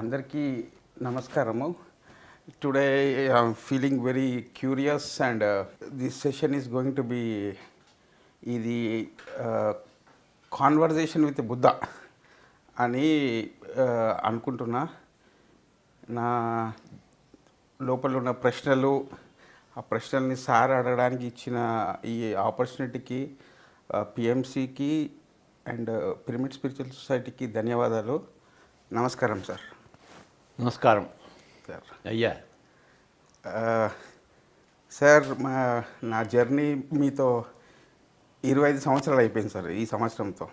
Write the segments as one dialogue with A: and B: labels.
A: అందరికీ నమస్కారము. Today I'm feeling very curious and this session is going to be ఇది conversation with Buddha అని అనుకుంటున్నా. నా లోపల ఉన్న ప్రశ్నలు, ఆ ప్రశ్నల్ని సార్ అడగడానికి ఇచ్చిన ఈ ఆపర్చునిటీకి పిఎంసికి అండ్ పిరమిడ్ స్పిరిచువల్ సొసైటీకి ధన్యవాదాలు. నమస్కారం సార్.
B: నమస్కారం
A: సార్.
B: అయ్యా.
A: సార్, నా జర్నీ మీతో 25 సంవత్సరాలు అయిపోయింది సార్ ఈ సంవత్సరంతో.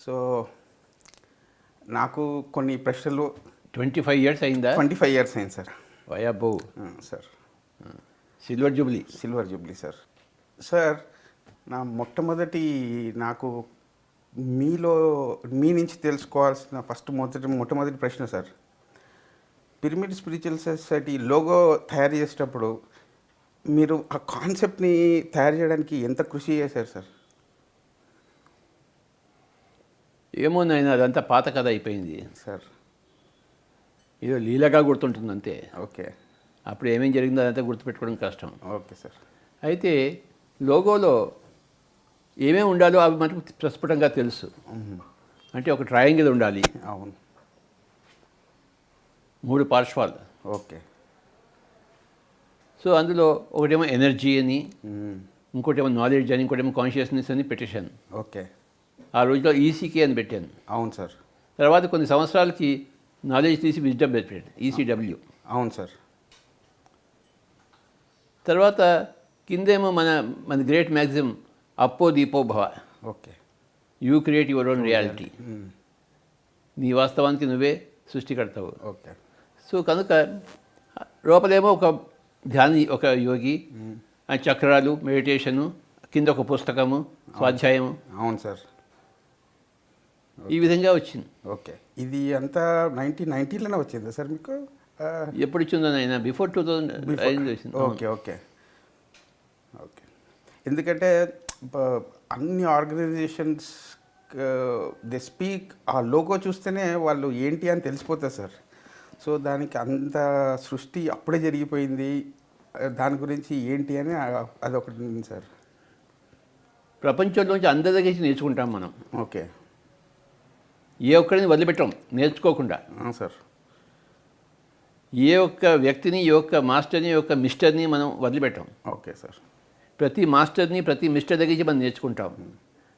A: సో నాకు కొన్ని ప్రశ్నలు
B: 25 years అయిందా?
A: 25 years అయింది సార్.
B: అయ్యాబో
A: sir.
B: Silver jubilee
A: sir. Sir, నా మొట్టమొదటి నాకు మీ నుంచి తెలుసుకోవాల్సిన మొట్టమొదటి ప్రశ్న sir, pyramid spiritual society logo తయారు చేసేటప్పుడు మీరు ఆ కాన్సెప్ట్ని తయారు చేయడానికి ఎంత కృషి చేశారు సార్?
B: ఏమో నాయన, అదంతా పాత కథ అయిపోయింది
A: సార్.
B: ఏదో లీలగా గుర్తుంటుంది అంతే.
A: ఓకే.
B: అప్పుడు ఏమేం జరిగిందో అదంతా గుర్తుపెట్టుకోవడం కష్టం.
A: Okay sir.
B: అయితే లోగోలో ఏమేమి ఉండాలో అవి మనకు ప్రస్ఫుటంగా తెలుసు. అంటే ఒక ట్రయాంగిల్ ఉండాలి.
A: అవును.
B: 3 పార్శ్వాలు.
A: ఓకే.
B: సో అందులో ఒకటేమో ఎనర్జీ అని, ఇంకోటేమో నాలెడ్జ్ అని, ఇంకోటేమో కాన్షియస్నెస్ అని పెట్టేశాను.
A: ఓకే.
B: ఆ రోజులో ఈసీకే అని పెట్టాను.
A: అవును సార్.
B: తర్వాత కొన్ని సంవత్సరాలకి నాలెడ్జ్ తీసి విజ్డమ్ పెట్టాను, ఈసీడబ్ల్యూ.
A: అవును సార్.
B: తర్వాత కిందేమో మన గ్రేట్ మ్యాక్సిమ్ అప్పో దీపో భవ.
A: Okay.
B: You create your own reality. నీ వాస్తవానికి నువ్వే సృష్టికర్తావు.
A: ఓకే.
B: సో కనుక లోపలేమో ఒక యోగి, ఆ చక్రాలు, మెడిటేషను, కింద ఒక పుస్తకము, స్వాధ్యాయము.
A: అవును సార్.
B: ఈ విధంగా వచ్చింది.
A: ఓకే. ఇది అంతా 1990లోనే వచ్చిందా సార్ మీకు?
B: ఎప్పుడు ఇచ్చిందో అయినా బిఫోర్ 2000 వచ్చింది.
A: ఓకే. ఓకే. ఓకే. ఎందుకంటే అన్ని ఆర్గనైజేషన్స్ దే స్పీక్ ఆ లోగో చూస్తేనే వాళ్ళు ఏంటి అని తెలిసిపోతుంది సార్. సో దానికి అంత సృష్టి అప్పుడే జరిగిపోయింది, దాని గురించి ఏంటి అని అదొకటి ఉంది సార్.
B: ప్రపంచంలోంచి అందరి దగ్గర నుంచి నేర్చుకుంటాం మనం.
A: ఓకే.
B: ఏ ఒక్కడిని వదిలిపెట్టాం నేర్చుకోకుండా.
A: సార్.
B: ఏ ఒక్క వ్యక్తిని, ఏ ఒక్క మాస్టర్ని, ఏ ఒక్క మిస్టర్ని మనం వదిలిపెట్టాం.
A: Okay sir.
B: ప్రతి మాస్టర్ని, ప్రతి మిస్టర్ దగ్గర నుంచి మనం నేర్చుకుంటాం.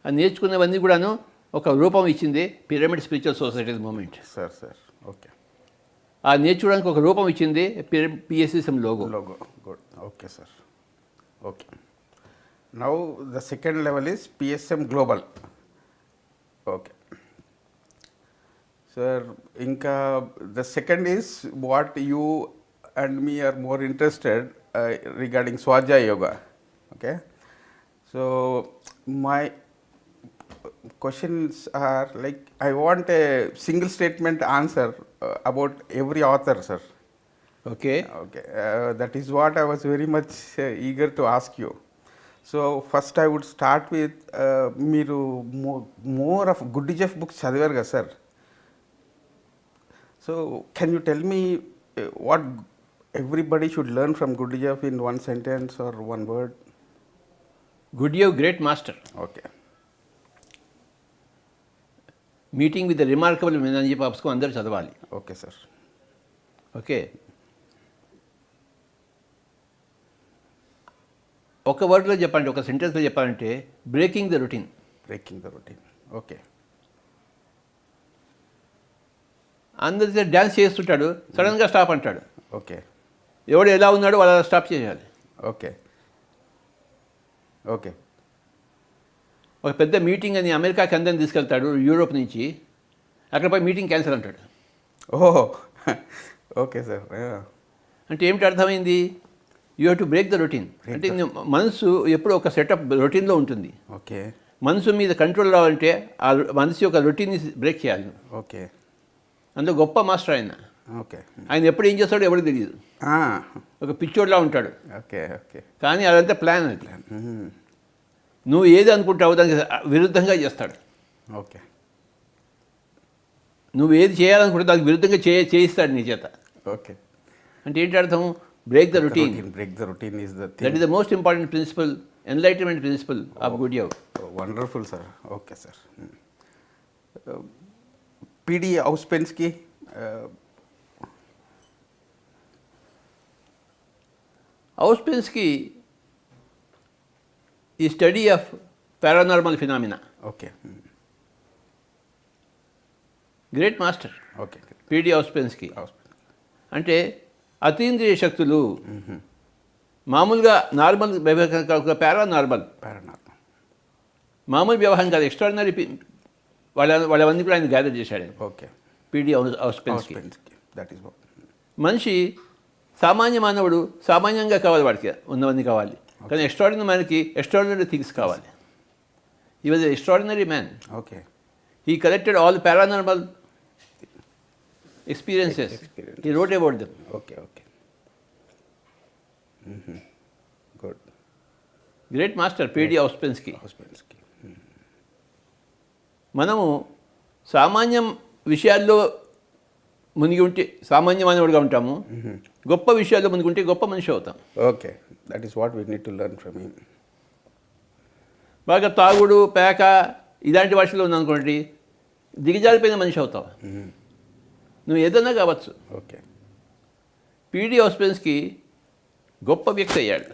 B: ఆ నేర్చుకున్నవన్నీ కూడాను ఒక రూపం ఇచ్చింది pyramid spiritual society movement.
A: Sir. Sir. Okay.
B: ఆ నేర్చుకోవడానికి ఒక రూపం ఇచ్చింది PSCM logo.
A: Good. Okay sir. Okay. Now the second level is PSM global. Okay sir. ఇంకా the second is what you and me are more interested regarding Swadhyaya yoga. Okay, so my questions are like, I want a single statement answer about every author, sir.
B: Okay.
A: That is what I was very much eager to ask you. So first I would start with మీరు more of Gurdjieff books చదివారు కదా sir. So can you tell me what everybody should learn from Gurdjieff in one sentence or one word?
B: Gurdjieff, great master.
A: Okay.
B: Meeting with remarkable men అని చెప్పి పుస్తకం అందరూ చదవాలి.
A: Okay sir.
B: Okay. ఒక వర్డ్లో చెప్పాలంటే, ఒక సెంటెన్స్లో చెప్పాలంటే, బ్రేకింగ్ ద రొటీన్.
A: ఓకే.
B: అందరితో డ్యాన్స్ చేస్తుంటాడు, సడన్గా స్టాప్ అంటాడు.
A: ఓకే.
B: ఎవడు ఎలా ఉన్నాడో వాళ్ళ స్టాప్ చేయాలి.
A: ఓకే. ఓకే.
B: ఒక పెద్ద మీటింగ్ అని అమెరికాకి అందరిని తీసుకెళ్తాడు యూరోప్ నుంచి, అక్కడ పోయి మీటింగ్ క్యాన్సిల్ అంటాడు.
A: ఓహో. Okay sir.
B: అంటే ఏమిటి అర్థమైంది? You have to break the routine. అంటే మనసు ఎప్పుడు ఒక సెటప్ రొటీన్లో ఉంటుంది.
A: ఓకే.
B: మనసు మీద కంట్రోల్ రావాలంటే ఆ మనసు యొక్క రొటీన్ని బ్రేక్ చేయాలి.
A: ఓకే.
B: అందులో గొప్ప మాస్టర్ ఆయన.
A: ఓకే.
B: ఆయన ఎప్పుడు ఏం చేస్తాడో ఎవరికి తెలియదు. ఒక పిచ్చోడ్లా ఉంటాడు.
A: ఓకే. ఓకే.
B: కానీ అదంతా ప్లాన్. అది నువ్వు ఏది అనుకుంటావు దానికి విరుద్ధంగా చేస్తాడు.
A: ఓకే.
B: నువ్వు ఏది చేయాలనుకుంటే దానికి విరుద్ధంగా చేయిస్తాడు నీ చేత.
A: ఓకే.
B: అంటే ఏంటి అర్థం? Break the routine.
A: Break the routine is the
B: that is the most important principle, enlightenment principle of good యోగ్.
A: Wonderful sir. Okay sir. PD Ouspensky
B: Ouspensky ఈ study of paranormal phenomena.
A: Okay.
B: Great master
A: okay.
B: PD Ouspensky. అంటే అతీంద్రియ శక్తులు మామూలుగా normal paranormal, మామూలు వ్యవహారం కాదు, extraordinary వాళ్ళవన్నీ కూడా ఆయన గ్యాదర్ చేశాడు.
A: ఓకే.
B: పీడి అవుస్పెన్స్కి.
A: దట్ ఈస్
B: మనిషి సామాన్య మానవుడు సామాన్యంగా కావాలి, వాడికి ఉన్నవన్నీ కావాలి, కానీ ఎక్స్ట్రాడినరీ మ్యాన్కి ఎక్స్ట్రాడినరీ థింగ్స్ కావాలి. ఈ was extraordinary man.
A: Okay.
B: He collected all paranormal experiences. He wrote about them.
A: Okay, okay. Good.
B: Great master, P.D. Ouspensky. మనము సామాన్యం విషయాల్లో మునిగి ఉంటే సామాన్య మానవుడిగా ఉంటాము, గొప్ప విషయాల్లో మునిగి ఉంటే గొప్ప మనిషి అవుతాం.
A: Okay. That is what we need to learn from him.
B: బాగా తాగుడు పేక ఇలాంటి వాటిలో ఉందనుకోండి, దిగజారిపోయిన మనిషి అవుతావు. నువ్వు ఏదైనా కావచ్చు.
A: ఓకే.
B: పీడి అవుస్పెన్స్కి గొప్ప వ్యక్తి అయ్యాడు.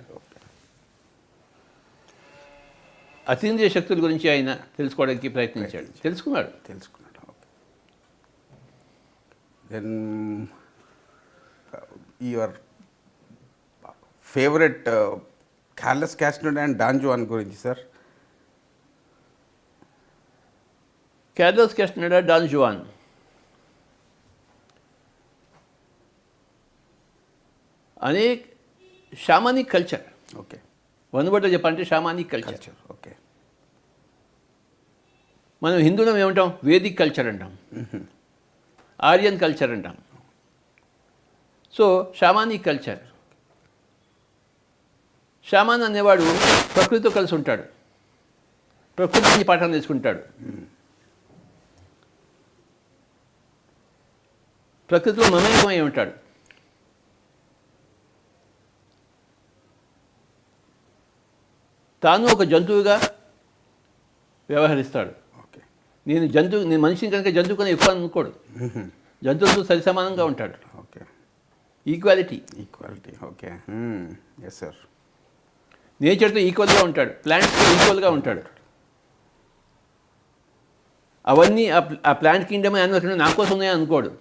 B: అతీంద్రియ శక్తుల గురించి ఆయన తెలుసుకోవడానికి ప్రయత్నించాడు, తెలుసుకున్నాడు.
A: Okay. Then your favourite Carlos Castaneda and Don Juan గురించి sir.
B: Carlos Castaneda, Don Juan అనేక షామానిక్ కల్చర్.
A: ఓకే.
B: వన్ వర్డ్లో చెప్పాలంటే షామానిక్ కల్చర్.
A: ఓకే.
B: మనం హిందువులం ఏమంటాం? వేదిక్ కల్చర్ అంటాం, ఆర్యన్ కల్చర్ అంటాం. So shamanic culture. షామాన్ అనేవాడు ప్రకృతితో కలిసి ఉంటాడు, ప్రకృతి నుంచి పాఠాలు నేర్చుకుంటాడు, ప్రకృతిలో మమేకమై ఉంటాడు. తాను ఒక జంతువుగా వ్యవహరిస్తాడు. నేను మనిషిని కనుక జంతువు కన్నా ఎక్కువ అనుకోడు, జంతువులతో సరిసమానంగా ఉంటాడు.
A: Okay.
B: Equality.
A: Okay. Yes sir.
B: నేచర్తో ఈక్వల్గా ఉంటాడు, ప్లాంట్స్తో ఈక్వల్గా ఉంటాడు. అవన్నీ ఆ ప్లాంట్ కింగ్డమ్ అన్న నా కోసం ఉన్నాయని అనుకోడు.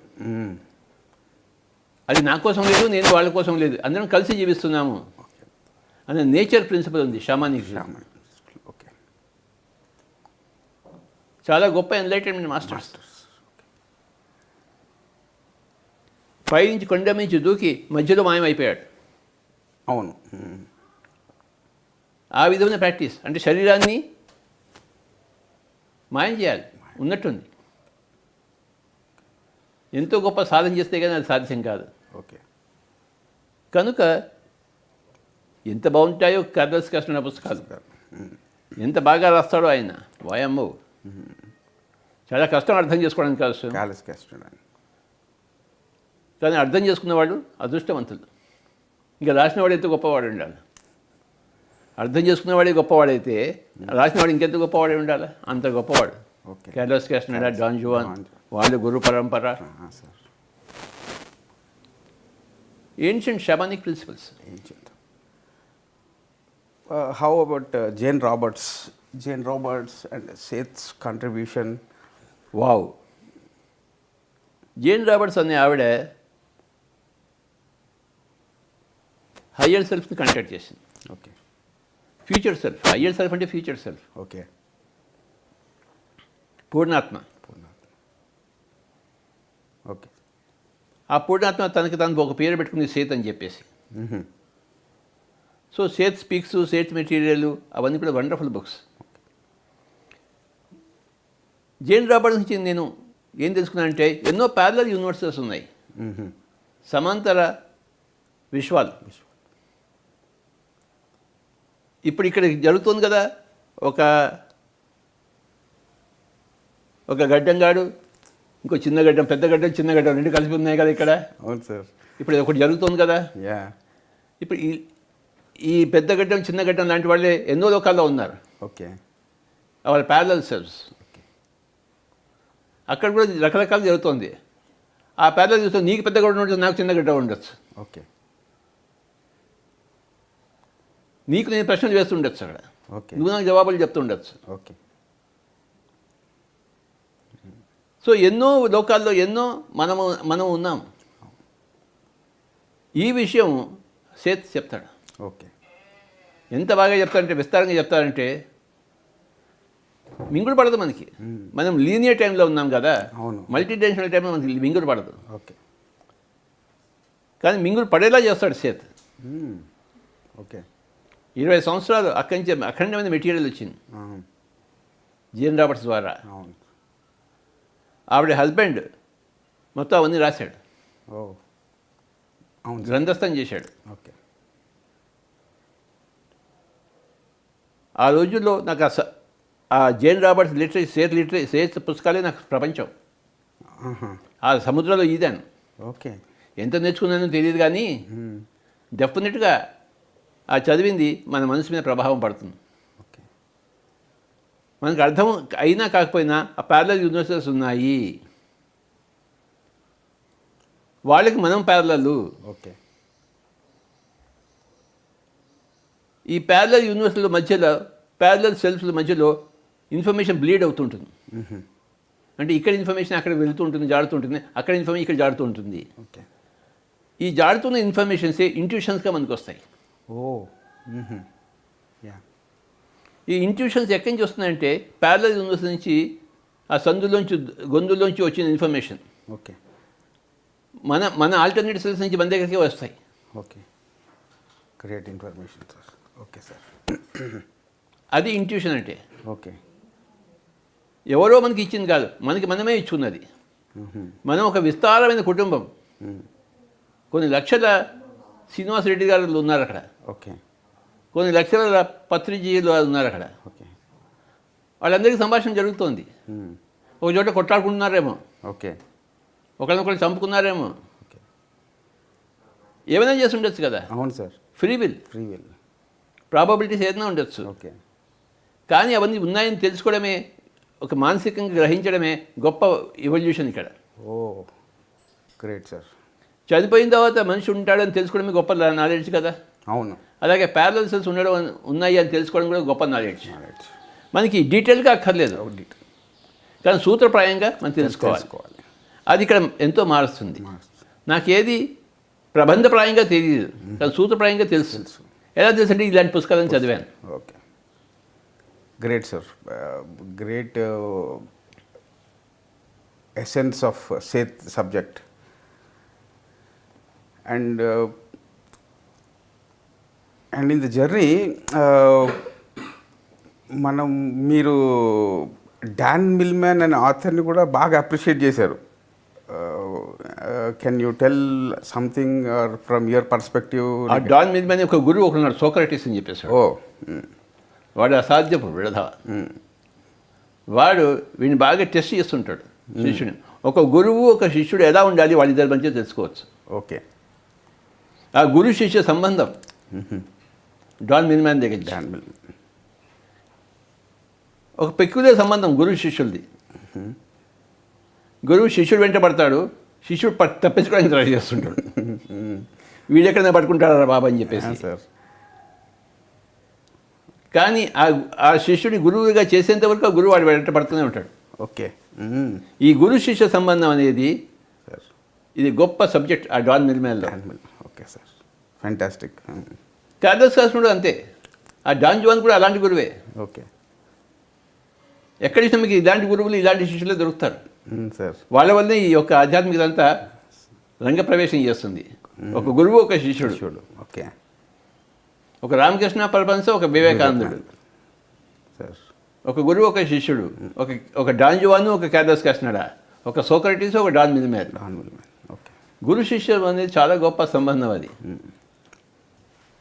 B: అది నా కోసం లేదు, నేను వాళ్ళ కోసం లేదు, అందరం కలిసి జీవిస్తున్నాము అనే నేచర్ ప్రిన్సిపల్ ఉంది షామానిక్.
A: ఓకే.
B: చాలా గొప్ప ఎన్లైటన్మెంట్ మాస్టర్స్. పైనుంచి కొండ నుంచి దూకి మధ్యలో మాయమైపోయాడు.
A: అవును.
B: ఆ విధమైన ప్రాక్టీస్ అంటే శరీరాన్ని మాయం చేయాలి, ఉన్నట్టుంది. ఎంతో గొప్ప సాధన చేస్తే కానీ అది సాధ్యం కాదు.
A: ఓకే.
B: కనుక ఎంత బాగుంటాయో కార్లస్ క్యాస్టనెడా పుస్తకాలు, ఎంత బాగా రాస్తాడో ఆయన. వాయమ్మో, చాలా కష్టం అర్థం చేసుకోవడానికి కాదు
A: కార్లస్ క్యాస్టనెడా,
B: కానీ అర్థం చేసుకున్నవాడు అదృష్టవంతులు. ఇంకా రాసినవాడు ఎంత గొప్పవాడు ఉండాలి. అర్థం చేసుకున్నవాడే గొప్పవాడైతే రాసినవాడు ఇంకెంత గొప్పవాడే ఉండాలి, అంత గొప్పవాడు. కార్లస్ క్యాస్టనెడా, డాన్ జువాన్, వాళ్ళు గురు పరంపర. Ancient shamanic principles.
A: How about Jane Roberts and Seth's contribution?
B: Wow. Jane Roberts అనే ఆవిడ హయ్యర్ సెల్ఫ్ని కాంటాక్ట్ చేసింది.
A: Okay.
B: Future self. Higher self అంటే ఫ్యూచర్ సెల్ఫ్.
A: ఓకే.
B: పూర్ణాత్మ.
A: ఓకే.
B: ఆ పూర్ణాత్మ తనకి తను ఒక పేరు పెట్టుకుంది, సేత్ అని చెప్పేసి. So Seth speaks, Seth material అవన్నీ కూడా వండర్ఫుల్ బుక్స్. జేన్ రాబర్ట్స్ నుంచి నేను ఏం తెలుసుకున్నానంటే ఎన్నో ప్యారలల్ యూనివర్సెస్ ఉన్నాయి, సమాంతర విశ్వాలు. ఇప్పుడు ఇక్కడ జరుగుతుంది కదా, ఒక గడ్డంగాడు ఇంకో చిన్న గడ్డం పెద్ద గడ్డం చిన్న గడ్డం రెండు కలిపి ఉన్నాయి కదా ఇక్కడ.
A: అవును సార్.
B: ఇప్పుడు ఇది ఒకటి జరుగుతుంది కదా.
A: యా.
B: ఇప్పుడు ఈ పెద్ద గడ్డం చిన్న గడ్డం లాంటి వాళ్ళే ఎన్నో లోకాల్లో ఉన్నారు.
A: ఓకే.
B: వాళ్ళ ప్యారలల్ సెల్స్. అక్కడ కూడా రకరకాలు జరుగుతుంది. ఆ ప్యారలల్ చూస్తే నీకు పెద్ద గడ్డ ఉండొచ్చు, నాకు చిన్న గడ్డ ఉండొచ్చు.
A: ఓకే.
B: నీకు నేను ప్రశ్నలు వేస్తుండొచ్చు అక్కడ,
A: ఓకే.
B: నువ్వు నాకు జవాబులు చెప్తుండొచ్చు.
A: ఓకే.
B: సో ఎన్నో లోకాల్లో ఎన్నో మనం ఉన్నాం. ఈ విషయం సేత్ చెప్తాడు.
A: ఓకే.
B: ఎంత బాగా చెప్తాడంటే, విస్తారంగా చెప్తాడంటే మింగుడు పడదు మనకి. మనం లీనియర్ టైంలో ఉన్నాం కదా.
A: అవును.
B: మల్టీ డైమెన్షనల్ టైంలో మనకి మింగుడు పడదు.
A: ఓకే.
B: కానీ మింగుడు పడేలా చేస్తాడు సేత్.
A: ఓకే.
B: 20 సంవత్సరాలు అక్కడి నుంచి అఖండమైన మెటీరియల్ వచ్చింది జీఎన్ రాబర్ట్స్ ద్వారా.
A: అవును.
B: ఆవిడ హస్బెండ్ మొత్తం అవన్నీ రాశాడు.
A: ఓ అవును.
B: గ్రంథస్థం చేశాడు.
A: ఓకే.
B: ఆ రోజుల్లో నాకు ఆ జేన్ రాబర్ట్స్ సేత్ పుస్తకాలే నాకు ప్రపంచం. ఆ సముద్రంలో ఈదాను.
A: ఓకే.
B: ఎంత నేర్చుకున్నానో తెలియదు కానీ డెఫినెట్గా ఆ చదివింది మన మనసు మీద ప్రభావం పడుతుంది.
A: ఓకే.
B: మనకు అర్థం అయినా కాకపోయినా ఆ ప్యారలల్ యూనివర్సెస్ ఉన్నాయి. వాళ్ళకి మనం ప్యారలల్.
A: ఓకే.
B: ఈ ప్యారలల్ యూనివర్స్ల మధ్యలో, ప్యారలల్ సెల్ఫ్ల మధ్యలో ఇన్ఫర్మేషన్ బ్లీడ్ అవుతుంటుంది. అంటే ఇక్కడ ఇన్ఫర్మేషన్ అక్కడ వెళ్తుంటుంది, జాడుతుంటుంది, అక్కడ ఇన్ఫర్మేషన్ ఇక్కడ జాడుతూ ఉంటుంది.
A: ఓకే.
B: ఈ జాడుతున్న ఇన్ఫర్మేషన్సే ఇంట్యూషన్స్గా మనకు వస్తాయి.
A: ఓ యా.
B: ఈ ఇంట్యూషన్స్ ఎక్కడి నుంచి వస్తున్నాయంటే ప్యారలల్ యూనివర్స్ నుంచి, ఆ సందులోంచి గొంతులోంచి వచ్చిన ఇన్ఫర్మేషన్
A: ఓకే.
B: మన ఆల్టర్నేట్ సెల్స్ నుంచి మన దగ్గరికి వస్తాయి.
A: Okay. Create information sir. Okay sir.
B: అది ఇంట్యూషన్ అంటే.
A: ఓకే.
B: ఎవరో మనకి ఇచ్చింది కాదు, మనకి మనమే ఇచ్చున్నది. మనం ఒక విస్తారమైన కుటుంబం. కొన్ని లక్షల శ్రీనివాస్ రెడ్డి గారు ఉన్నారు అక్కడ.
A: ఓకే.
B: కొన్ని లక్షల పత్రిజీలు ఉన్నారు అక్కడ.
A: ఓకే.
B: వాళ్ళందరికీ సంభాషణ జరుగుతోంది. ఒక చోట కొట్లాడుకుంటున్నారేమో,
A: ఓకే.
B: ఒకరినొకరు చంపుకున్నారేమో,
A: ఓకే.
B: ఏమైనా చేసి ఉండొచ్చు కదా.
A: అవును సార్.
B: ఫ్రీ విల్ ప్రాబబిలిటీస్ ఏదైనా ఉండొచ్చు.
A: ఓకే.
B: కానీ అవన్నీ ఉన్నాయని తెలుసుకోవడమే, ఒక మానసికంగా గ్రహించడమే గొప్ప ఎవల్యూషన్ ఇక్కడ.
A: ఓ గ్రేట్ సార్.
B: చనిపోయిన తర్వాత మనిషి ఉంటాడని తెలుసుకోవడమే గొప్ప నాలెడ్జ్ కదా.
A: అవును.
B: అలాగే ప్యారలల్ సెల్స్ ఉన్నాయి అని తెలుసుకోవడం కూడా గొప్ప నాలెడ్జ్. మనకి డీటెయిల్గా అక్కర్లేదు, కానీ సూత్రప్రాయంగా మనం తెలుసుకోవాలి. అది ఇక్కడ ఎంతో మారుస్తుంది. నాకేది ప్రబంధప్రాయంగా తెలియదు, కానీ సూత్రప్రాయంగా తెలుసు. ఎలా తెలుసు అంటే ఇలాంటి పుస్తకాలను చదివాను.
A: Okay. Great sir. Great essence of Seth subject. And in the journey మీరు డాన్ మిల్మ్యాన్ అనే ఆథర్ని కూడా బాగా అప్రిషియేట్ చేశారు. Can you tell something from your perspective?
B: ఆ డాన్ మిల్మ్యాన్ ఒక గురువు ఒకడున్నాడు, సోక్రటీస్ అని చెప్పేసి. వాడు అసాధ్యపు విడధ. వాడు వీడిని బాగా టెస్ట్ చేస్తుంటాడు శిష్యుని. ఒక గురువు ఒక శిష్యుడు ఎలా ఉండాలి వాళ్ళిద్దరి మధ్య తెలుసుకోవచ్చు.
A: ఓకే.
B: ఆ గురు శిష్య సంబంధం డాన్ మిల్మ్యాన్ దగ్గర ఒక పెక్యులర్ సంబంధం గురువు శిష్యులది. గురువు శిష్యుడు వెంట పడతాడు, శిష్యుడు తప్పించుకోవడానికి ట్రై చేస్తుంటాడు. వీడెక్కడైనా పట్టుకుంటారా బాబా అని చెప్పేసి.
A: సార్.
B: కానీ ఆ శిష్యుడి గురువుగా చేసేంత వరకు ఆ గురువు వాడు వెంట పడుతూనే ఉంటాడు.
A: ఓకే.
B: ఈ గురు శిష్య సంబంధం అనేది ఇది గొప్ప సబ్జెక్ట్ ఆ డాన్ మిల్మ్యాన్లో.
A: Okay sir. Fantastic.
B: Carlos Castro అంతే. ఆ డాన్ జువాన్ కూడా అలాంటి గురువే.
A: ఓకే.
B: ఎక్కడి మీకు ఇలాంటి గురువులు ఇలాంటి శిష్యులే దొరుకుతారు
A: సార్.
B: వాళ్ళ వల్లనే ఈ యొక్క ఆధ్యాత్మికతంతా రంగప్రవేశం చేస్తుంది. ఒక గురువు ఒక శిష్యుడు.
A: ఓకే.
B: ఒక రామకృష్ణ పరమహంస, ఒక వివేకానందుడు.
A: సార్.
B: ఒక గురువు ఒక శిష్యుడు. ఒక డాన్ జువాన్, ఒక కార్లోస్ కాస్ట్రో, ఒక సోక్రటీస్, ఒక డాన్ మిల్మ్యాన్.
A: ఓకే.
B: గురు శిష్యం అనేది చాలా గొప్ప సంబంధం. అది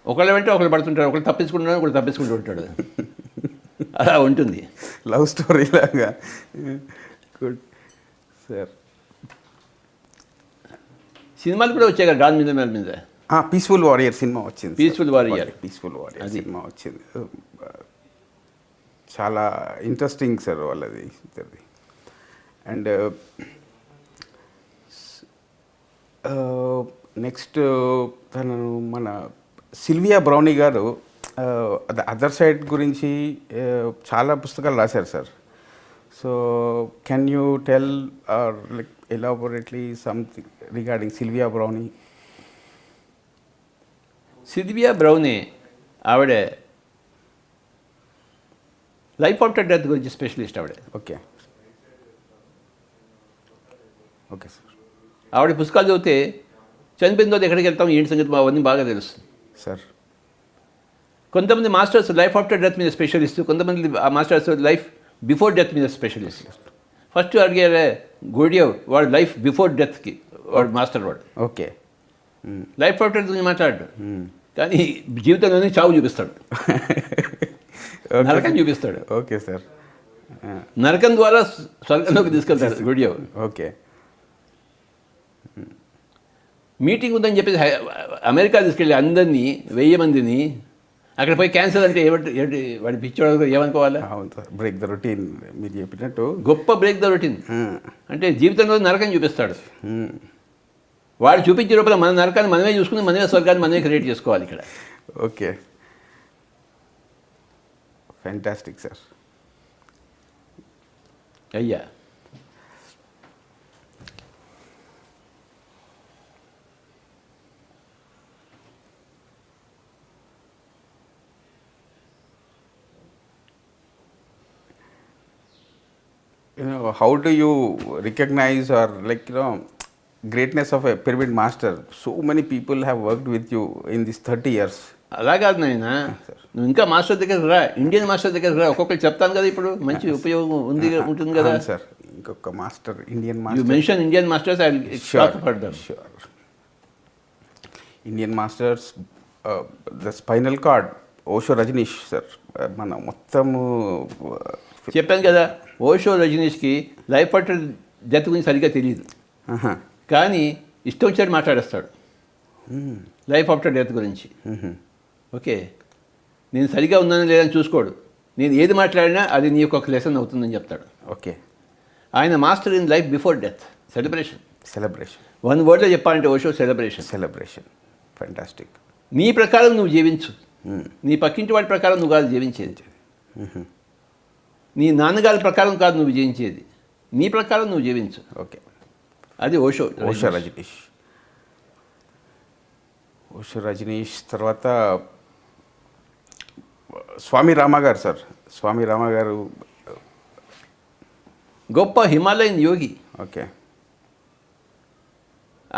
B: ఒకళ్ళ వెంట ఒకళ్ళు పడుతుంటారు, ఒకళ్ళు తప్పించుకుంటున్నారు, ఒకళ్ళు తప్పించుకుంటూ ఉంటాడు. అలా ఉంటుంది.
A: లవ్ స్టోరీ లాగా. Good sir.
B: సినిమాలు కూడా వచ్చాయి కదా డాన్ మీద
A: పీస్ఫుల్ వారియర్ సినిమా వచ్చింది.
B: పీస్ఫుల్ వారియర్
A: సినిమా వచ్చింది. చాలా ఇంట్రెస్టింగ్ సార్ వాళ్ళది. అండ్ నెక్స్ట్ తను మన సిల్వియా బ్రౌనీ గారు అదర్ సైడ్ గురించి చాలా పుస్తకాలు రాశారు sir. So can you tell or like elaborately something regarding Sylvia Browne?
B: Sylvia Browne ఆవిడ లైఫ్ ఆఫ్టర్ డెత్ గురించి స్పెషలిస్ట్ ఆవిడ.
A: Okay okay sir.
B: ఆవిడ పుస్తకాలు చదివితే చనిపోయిన తర్వాత ఎక్కడికి వెళ్తాం ఏంటి సంగతి అవన్నీ బాగా తెలుస్తుంది
A: సార్.
B: కొంతమంది మాస్టర్స్ లైఫ్ ఆఫ్టర్ డెత్ మీద స్పెషలిస్ట్, కొంతమంది మాస్టర్స్ లైఫ్ బిఫోర్ డెత్ మీద స్పెషలిస్ట్. ఫస్ట్ అడిగారే గోడియో వాడు లైఫ్ బిఫోర్ డెత్కి వాడు మాస్టర్ వాడు.
A: ఓకే.
B: లైఫ్ ఆఫ్టర్ డెత్ గురించి మాట్లాడు, కానీ జీవితంలోనే చావు చూపిస్తాడు, నరకం చూపిస్తాడు.
A: Okay sir.
B: నరకం ద్వారా స్వర్గంలోకి తీసుకెళ్తాడు గోడియో.
A: ఓకే.
B: మీటింగ్ ఉందని చెప్పేసి అమెరికా తీసుకెళ్ళి అందరినీ 1000 మందిని అక్కడ పోయి క్యాన్సర్ అంటే ఏమిటి వాడి పిచ్చోడు ఏమనుకోవాలా?
A: అవును సార్. బ్రేక్ ద రొటీన్ మీరు చెప్పినట్టు
B: గొప్ప బ్రేక్ ద రొటీన్. అంటే జీవితంలో నరకం చూపిస్తాడు. వాడు చూపించే లోపల మన నరకాన్ని మనమే చూసుకుని మనమే స్వర్గాన్ని మనమే క్రియేట్ చేసుకోవాలి ఇక్కడ.
A: ఓకే. Fantastic sir.
B: అయ్యా
A: how do you recognize or greatness of a pyramid master? So many people have worked with you in these 30 years.
B: అలా కాదు నాయన, నువ్వు ఇంకా మాస్టర్ దగ్గరకు రా, ఇండియన్ మాస్టర్ దగ్గరకు రా. ఒక్కొక్కరు చెప్తాను కదా, ఇప్పుడు మంచి ఉపయోగం ఉంటుంది కదా
A: సార్. ఇంకొక master Indian master.
B: You mention Indian masters, I will talk about them.
A: Sure. Indian masters, the spinal cord Osho Rajneesh sir. మన మొత్తము
B: చెప్పాను కదా, ఓషో రజనీష్కి లైఫ్ ఆఫ్టర్ డెత్ గురించి సరిగ్గా తెలియదు, కానీ ఇష్టం వచ్చాడు మాట్లాడేస్తాడు లైఫ్ ఆఫ్టర్ డెత్ గురించి. ఓకే, నేను సరిగ్గా ఉన్నాను లేదని చూసుకోడు, నేను ఏది మాట్లాడినా అది నీ యొక్క లెసన్ అవుతుందని చెప్తాడు.
A: ఓకే.
B: ఆయన master in life before death, celebration. 1 వర్డ్లో చెప్పాలంటే ఓషో సెలబ్రేషన్.
A: ఫ్యాంటాస్టిక్.
B: నీ ప్రకారం నువ్వు జీవించు, నీ పక్కింటి వాడి ప్రకారం నువ్వు కాదు జీవించేది, నీ నాన్నగారి ప్రకారం కాదు నువ్వు జీవించేది, నీ ప్రకారం నువ్వు జీవించు.
A: ఓకే.
B: అది ఓషో
A: రజనీష్. ఓషో రజనీష్ తర్వాత స్వామి రామ గారు సార్. స్వామి రామ గారు
B: గొప్ప హిమాలయన్ యోగి.
A: ఓకే.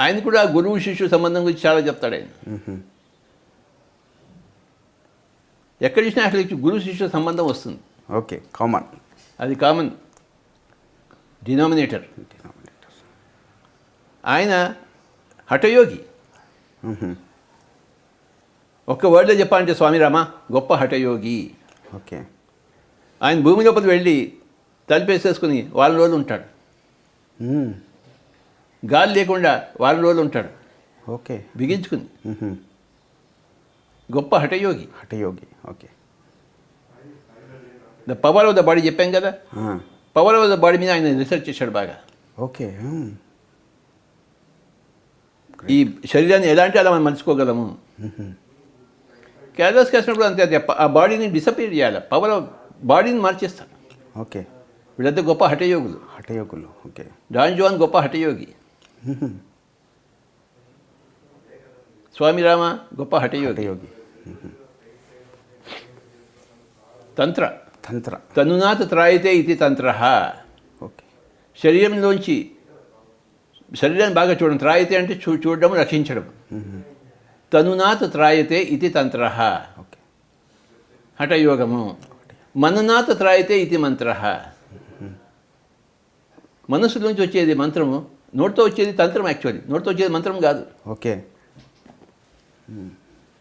B: ఆయన కూడా గురువు శిష్యు సంబంధం గురించి చాలా చెప్తాడు ఆయన. ఎక్కడ చూసినా అసలు గురువు శిష్యు సంబంధం వస్తుంది.
A: ఓకే. కామన్,
B: అది కామన్ డినామినేటర్. ఆయన హఠయోగి. ఒక్క వర్డ్లో చెప్పాలంటే స్వామి రామ గొప్ప హఠయోగి.
A: ఓకే.
B: ఆయన భూమి లోపలికి వెళ్ళి తలుపేసేసుకుని 4 రోజులు ఉంటాడు, గాలి లేకుండా 4 రోజులు ఉంటాడు.
A: ఓకే.
B: బిగించుకుని. గొప్ప hatha yogi.
A: Okay.
B: The power of the body చెప్పాం కదా, పవర్ ఆఫ్ ద బాడీ మీద ఆయన రీసెర్చ్ చేశాడు బాగా.
A: ఓకే.
B: ఈ శరీరాన్ని ఎలా అంటే అలా మనం మలుచుకోగలము. క్యాలరీస్ వేసినప్పుడు అంతే, ఆ బాడీని డిసపేర్ చేయాలి, పవర్ ఆఫ్ బాడీని మార్చేస్తాడు.
A: ఓకే.
B: వీళ్ళంతా గొప్ప హఠయోగులు.
A: ఓకే.
B: డాన్ జువాన్ గొప్ప హఠయోగి. స్వామి రామ గొప్ప హఠయోగి. తంత్ర తనునాథ త్రాయితే ఇది తంత్ర.
A: ఓకే.
B: శరీరంలోంచి శరీరాన్ని బాగా చూడడం, త్రాయితే అంటే చూడడం, రక్షించడం. తనునాథ త్రాయతే ఇది తంత్ర, హఠయోగము. మననాథ త్రాయతే ఇది మంత్ర. మనసులోంచి వచ్చేది మంత్రము, నోటితో వచ్చేది తంత్రం. యాక్చువల్లీ నోటితో వచ్చేది మంత్రం కాదు.
A: ఓకే.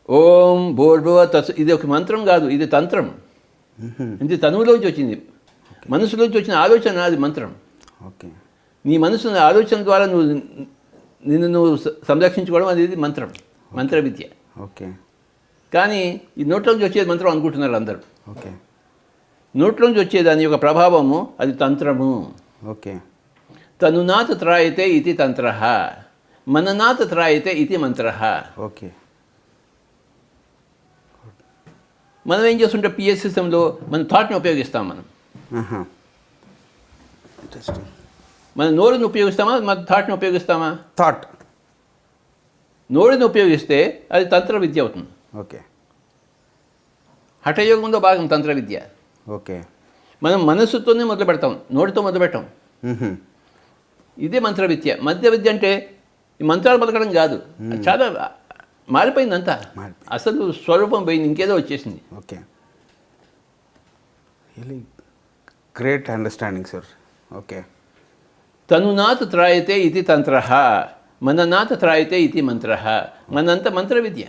B: ఓం భూర్భువ తత్స, ఇది ఒక మంత్రం కాదు, ఇది తంత్రం. ఇది తనువులోంచి వచ్చింది, మనసులోంచి వచ్చిన ఆలోచన, అది మంత్రం.
A: ఓకే.
B: నీ మనసు ఆలోచన ద్వారా నువ్వు నిన్ను నువ్వు సంరక్షించుకోవడం అనేది మంత్రం, మంత్ర విద్య.
A: ఓకే
B: కానీ ఈ నోట్లోంచి వచ్చేది మంత్రం అనుకుంటున్నారు అందరూ.
A: ఓకే
B: నోట్లోంచి వచ్చేదాని యొక్క ప్రభావము అది తంత్రము.
A: ఓకే
B: తనునాథ త్రాయతే ఇది తంత్ర, మననాథ త్రాయతే ఇది మంత్ర.
A: ఓకే
B: మనం ఏం చేస్తుంటే పిఎస్ సిస్టంలో మన థాట్ని ఉపయోగిస్తాం. మనం
A: ఇంట్రెస్టింగ్.
B: మన నోరుని ఉపయోగిస్తామా, మన థాట్ని ఉపయోగిస్తామా?
A: థాట్.
B: నోరుని ఉపయోగిస్తే అది తంత్ర విద్య అవుతుంది.
A: ఓకే
B: హఠయోగంలో భాగం తంత్ర విద్య.
A: ఓకే
B: మనం మనస్సుతోనే మొదలు పెడతాం, నోటితో మొదలు పెట్టాం. ఇదే మంత్ర విద్య. మంత్ర విద్య అంటే ఈ మంత్రాలు పలకడం కాదు, అది చాలా మారిపోయిందంతా. అసలు స్వరూపం పోయింది, ఇంకేదో వచ్చేసింది.
A: Okay really great understanding sir. Okay
B: తనునాథ త్రాయతే ఇది తంత్ర, మననాథ త్రాయతే ఇది మంత్ర. మనంత మంత్ర విద్య.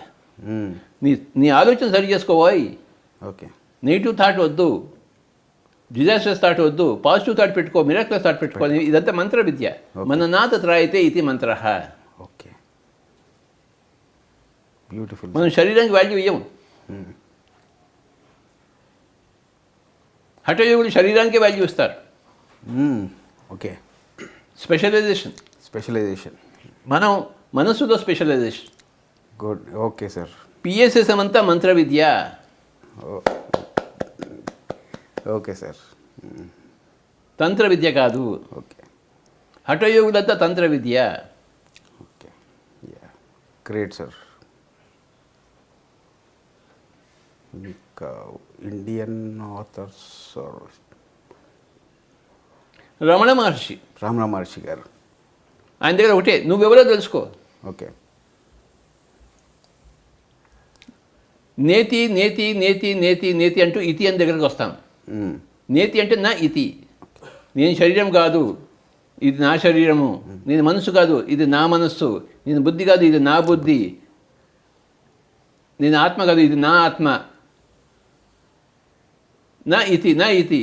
B: నీ ఆలోచన సరి చేసుకోవాలి.
A: ఓకే
B: నెగిటివ్ థాట్ వద్దు, డిజాస్టర్స్ థాట్ వద్దు, పాజిటివ్ థాట్ పెట్టుకో, మిరాక్యులస్ థాట్ పెట్టుకో. ఇదంతా మంత్ర విద్య. మననాథ త్రాయతే ఇది మంత్ర.
A: Okay beautiful.
B: మనం శరీరానికి వాల్యూ ఇవ్వము. హఠయోగులు శరీరానికే వాల్యూ ఇస్తారు.
A: Okay
B: specialization.
A: స్పెషలైజేషన్.
B: మనం మనస్సులో specialization.
A: Good. Okay sir.
B: PSSM అంతా మంత్ర విద్య.
A: Okay sir.
B: తంత్ర విద్య కాదు.
A: ఓకే
B: హఠయోగులంతా తంత్ర విద్య.
A: Okay yeah great sir. ఇంకా ఇండియన్ ఆథర్స్
B: రమణ మహర్షి,
A: రమణ మహర్షి గారు,
B: ఆయన దగ్గర ఒకటే, నువ్వెవరో తెలుసుకో.
A: ఓకే
B: నేతి నేతి నేతి నేతి నేతి అంటూ ఇతి అని దగ్గరికి వస్తాం. నేతి అంటే నా ఇతి, నేను శరీరం కాదు, ఇది నా శరీరము. నేను మనస్సు కాదు, ఇది నా మనస్సు. నేను బుద్ధి కాదు, ఇది నా బుద్ధి. నేను ఆత్మ కాదు, ఇది నా ఆత్మ. నా ఇతి, నా ఇతి.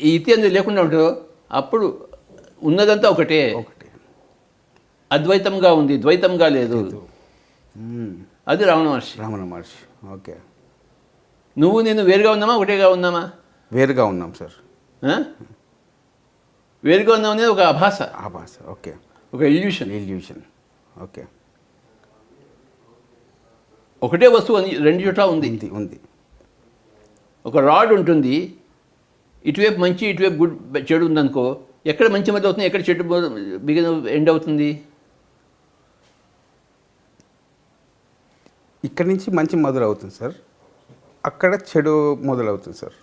B: ఈ ఇతి అనేది లేకుండా ఉంటుందో అప్పుడు ఉన్నదంతా ఒకటే.
A: ఒకటే
B: అద్వైతంగా ఉంది, ద్వైతంగా లేదు. అది రమణ మహర్షి.
A: రమణ మహర్షి. ఓకే
B: నువ్వు నేను వేరుగా ఉన్నామా, ఒకటేగా ఉన్నామా?
A: వేరుగా ఉన్నాం సార్.
B: వేరుగా ఉన్నాం అనేది ఒక ఆభాస.
A: ఆభాస. ఓకే
B: ఒక ఇల్యూషన్.
A: ఇల్యూషన్. ఓకే
B: ఒకటే వస్తువు రెండు చోట్ల ఉంది.
A: ఉంది.
B: ఒక రాడ్ ఉంటుంది, ఇటువైపు మంచి ఇటువైపు గుడ్ చెడు ఉందనుకో, ఎక్కడ మంచి మొదలు అవుతుంది, ఎక్కడ చెడు బిగిన ఎండ్ అవుతుంది?
A: ఇక్కడి నుంచి మంచి మొదలవుతుంది సార్, అక్కడ చెడు మొదలవుతుంది సార్.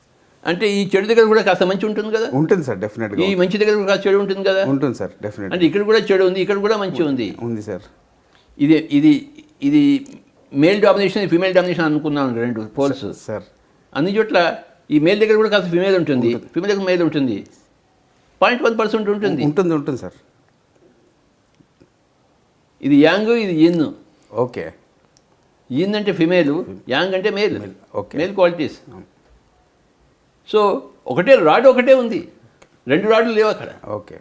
B: అంటే ఈ చెడు దగ్గర కూడా కాస్త మంచి ఉంటుంది కదా?
A: ఉంటుంది సార్ డెఫినెట్గా.
B: ఈ మంచి దగ్గర కూడా కాస్త చెడు ఉంటుంది కదా?
A: ఉంటుంది సార్ డెఫినెట్.
B: అంటే ఇక్కడ కూడా చెడు ఉంది, ఇక్కడ కూడా మంచి ఉంది.
A: ఉంది సార్.
B: ఇది ఇది ఇది మేల్ డామినేషన్, ఫీమేల్ డామినేషన్ అనుకున్నాను, రెండు పోల్స్
A: సార్.
B: అన్ని చోట్ల ఈ మేల్ దగ్గర కూడా కాస్త ఫీమేల్ ఉంటుంది, ఫీమేల్ దగ్గర మేల్ ఉంటుంది. 0.1% ఉంటుంది.
A: ఉంటుంది సార్.
B: ఇది యాంగ్, ఇది ఇన్.
A: ఓకే
B: ఇన్ అంటే ఫిమేలు, యాంగ్ అంటే male.
A: Okay
B: male qualities. So ఒకటే రాడ్, ఒకటే ఉంది, రెండు రాడ్లు లేవు అక్కడ.
A: ఓకే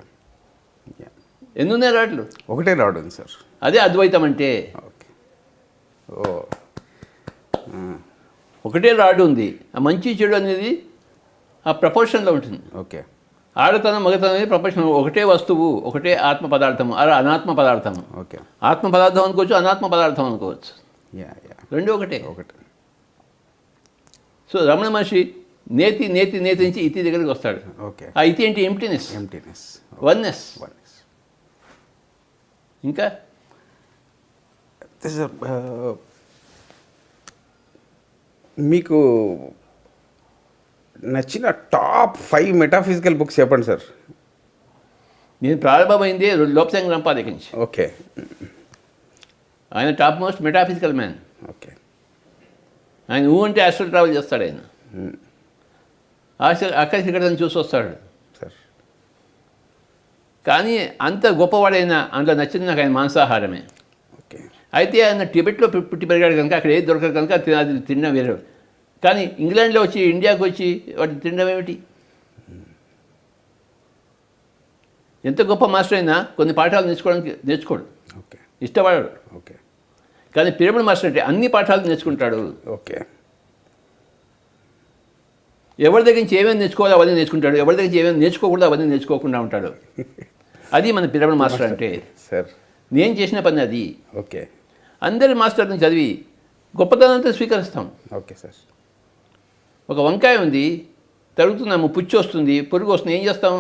B: ఎన్ని ఉన్నాయి రాడ్లు?
A: ఒకటే రాడ్ ఉంది సార్.
B: అదే అద్వైతం అంటే.
A: ఓకే ఓ
B: ఒకటే రాడ్ ఉంది. ఆ మంచి చెడు అనేది ఆ ప్రపోర్షన్లో ఉంటుంది.
A: ఓకే
B: ఆడతనం మగతనం అనేది ప్రపంచం. ఒకటే వస్తువు, ఒకటే ఆత్మ పదార్థము, అనాత్మ పదార్థము.
A: ఓకే
B: ఆత్మ పదార్థం అనుకోవచ్చు, అనాత్మ పదార్థం అనుకోవచ్చు. రెండు ఒకటే.
A: ఒకటే.
B: సో రమణ మహర్షి నేతి నేతి నేతి నుంచి ఇతి దగ్గరికి వస్తాడు.
A: ఓకే
B: ఆ ఇతి ఏంటి? Emptiness, oneness. ఇంకా
A: సార్ మీకు నచ్చిన టాప్ 5 మెటాఫిజికల్ బుక్స్ చెప్పండి సార్.
B: నేను ప్రారంభమైంది లోప్సాంగ్ రంపా దగ్గర నుంచి.
A: ఓకే
B: ఆయన top most metaphysical man.
A: Okay
B: ఆయన అంటే ఆస్ట్రల్ ట్రావెల్ చేస్తాడు. ఆయన అక్కడి ఇక్కడ చూసి వస్తాడు
A: సార్.
B: కానీ అంత గొప్పవాడైనా అందులో నచ్చింది నాకు ఆయన మాంసాహారమే.
A: ఓకే
B: అయితే ఆయన టిబెట్లో పుట్టి పెరిగాడు కనుక అక్కడ ఏది దొరకదు కనుక అది తినడం వేరే. కానీ ఇంగ్లాండ్లో వచ్చి ఇండియాకి వచ్చి వాటిని తినడం ఏమిటి? ఎంత గొప్ప మాస్టర్ అయినా కొన్ని పాఠాలు నేర్చుకోడు.
A: ఓకే
B: ఇష్టపడడు.
A: ఓకే
B: కానీ పిరమిడ్ మాస్టర్ అంటే అన్ని పాఠాలు నేర్చుకుంటాడు.
A: ఓకే
B: ఎవరి దగ్గర నుంచి ఏమేమి నేర్చుకోవాలో అవన్నీ నేర్చుకుంటాడు, ఎవరి దగ్గర నుంచి ఏమేమి నేర్చుకోకూడదు అవన్నీ నేర్చుకోకుండా ఉంటాడు. అది మన పిరమిడ్ మాస్టర్ అంటే.
A: సార్
B: నేను చేసిన పని అది.
A: ఓకే
B: అందరి మాస్టర్ని చదివి గొప్పతనంతో స్వీకరిస్తాం.
A: ఓకే సార్
B: ఒక వంకాయ ఉంది, తరుగుతున్నాము, పుచ్చి వస్తుంది, పురుగు వస్తుంది, ఏం చేస్తాం?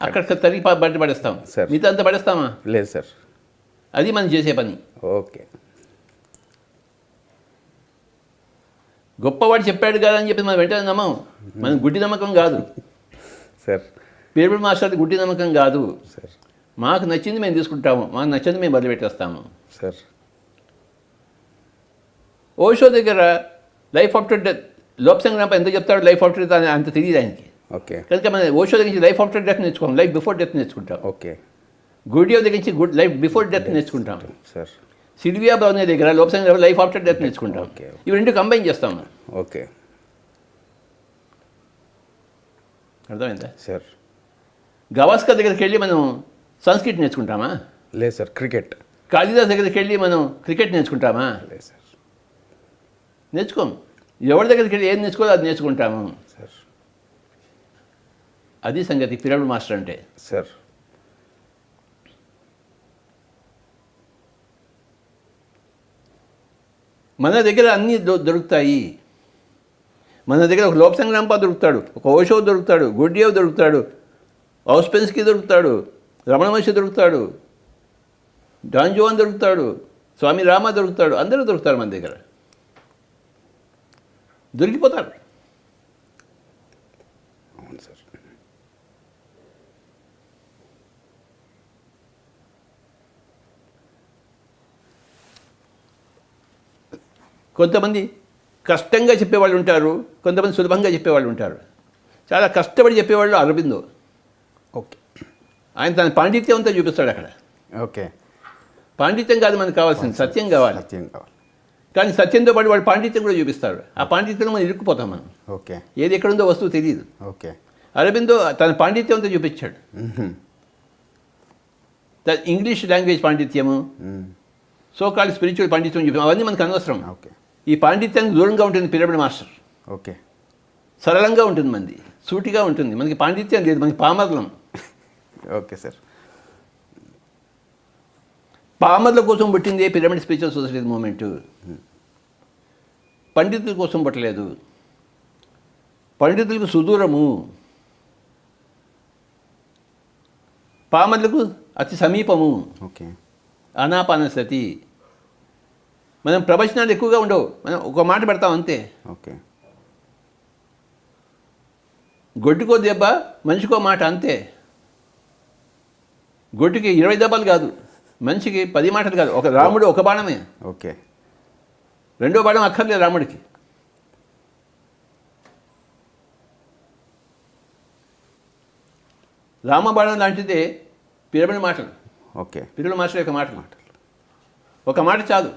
B: అక్కడ తరిగి బయట పడేస్తాం.
A: సార్.
B: మిగతా అంతా పడేస్తామా?
A: లేదు సార్.
B: అది మనం చేసే పని.
A: ఓకే
B: గొప్పవాడు చెప్పాడు కదా అని చెప్పి మనం వెంటనే నమ్మం. మనం గుడ్డి నమ్మకం కాదు.
A: సార్
B: పిరమిడ్ మాస్టర్ది గుడ్డి నమ్మకం కాదు.
A: సార్
B: మాకు నచ్చింది మేము తీసుకుంటాము, మాకు నచ్చింది మేము వదిలిపెట్టేస్తాము.
A: సార్
B: ఓషో దగ్గర లైఫ్ ఆఫ్టర్ డెత్, లోపసంగ్రామ ఎంత చెప్తాడు లైఫ్ ఆఫ్టర్ డెత్ అంత తెలియదు ఆయనకి.
A: ఓకే
B: కనుక మన ఓషో దగ్గర నుంచి లైఫ్ ఆఫ్టర్ డెత్ నేర్చుకోం, లైఫ్ బిఫోర్ డెత్ నేర్చుకుంటాం.
A: ఓకే
B: గుడియో దగ్గర నుంచి లైఫ్ బిఫోర్ డెత్ నేర్చుకుంటాం.
A: సార్
B: సిల్వియా భవనే దగ్గర లోపసంగ్రామ లైఫ్ ఆఫ్టర్ డెత్ నేర్చుకుంటాం.
A: ఓకే.
B: ఇవి రెండు కంబైన్ చేస్తాం.
A: ఓకే
B: అర్థమైందా?
A: సార్
B: గవాస్కర్ దగ్గరికి వెళ్ళి మనం సంస్కృతి నేర్చుకుంటామా?
A: లేదు సార్. క్రికెట్.
B: కాళిదాస్ దగ్గరికి వెళ్ళి మనం క్రికెట్ నేర్చుకుంటామా?
A: లేదు సార్.
B: నేర్చుకోం. ఎవరి దగ్గరికి వెళ్ళి ఏం నేర్చుకోవాలో అది నేర్చుకుంటాము.
A: సార్
B: అది సంగతి పిరమిడ్ మాస్టర్ అంటే.
A: సార్
B: మన దగ్గర అన్నీ దొరుకుతాయి. మన దగ్గర ఒక లోపసంగ్రాంప దొరుకుతాడు, ఒక ఓషో దొరుకుతాడు, గుడ్డియవ్ దొరుకుతాడు, ఔస్పెన్స్కీ దొరుకుతాడు, రమణ మహర్షి దొరుకుతాడు, డాన్ జోన్ దొరుకుతాడు, స్వామి రామ దొరుకుతాడు, అందరూ దొరుకుతారు మన దగ్గర. దొరికిపోతారు.
A: అవును సార్.
B: కొంతమంది కష్టంగా చెప్పేవాళ్ళు ఉంటారు, కొంతమంది సులభంగా చెప్పేవాళ్ళు ఉంటారు. చాలా కష్టపడి చెప్పేవాళ్ళు అరబిందో.
A: ఓకే.
B: ఆయన తన పాండిత్యం అంతా చూపిస్తాడు అక్కడ.
A: ఓకే.
B: పాండిత్యం కాదు మనకు కావాల్సింది, సత్యం కావాలి.
A: సత్యం కావాలి.
B: కానీ సత్యంతో పాటు వాడు పాండిత్యం కూడా చూపిస్తాడు. ఆ పాండిత్యంలో మనం ఇరుక్కుపోతాం మనం.
A: ఓకే.
B: ఏది ఎక్కడుందో వస్తువు తెలియదు.
A: ఓకే.
B: అరబిందో తన పాండిత్యంతో చూపించాడు. ఇంగ్లీష్ లాంగ్వేజ్ పాండిత్యము, సో కాల్డ్ స్పిరిచువల్ పాండిత్యం చూపించాం. అవన్నీ మనకు అనవసరం.
A: ఓకే.
B: ఈ పాండిత్యానికి దూరంగా ఉంటుంది పిరమిడ్ మాస్టర్.
A: ఓకే.
B: సరళంగా ఉంటుంది, మంది సూటిగా ఉంటుంది. మనకి పాండిత్యం లేదు, మనకి పామర్లం.
A: Okay sir.
B: పామర్ల కోసం పుట్టింది పిరమిడ్ స్పిరిచువల్ సొసైటీ మూమెంట్. పండితుల కోసం పుట్టలేదు. పండితులకు సుదూరము, పామర్లకు అతి సమీపము.
A: ఓకే.
B: అనాపానసతి. మనం ప్రవచనాలు ఎక్కువగా ఉండవు, మనం ఒక మాట పెడతాం అంతే.
A: ఓకే.
B: గొడ్డుకో దెబ్బ, మనిషికో మాట అంతే. గొడ్డుకి 20 దెబ్బలు కాదు, మనిషికి 10 మాటలు కాదు. ఒక రాముడు ఒక బాణమే.
A: ఓకే.
B: రెండో బాణం అక్కర్లేదు రాముడికి. రామబాణం లాంటిదే పిరమిడ్ మాటలు.
A: ఓకే.
B: పిరమిడ్ మాటలు యొక్క మాటలు. ఒక మాట చాలు.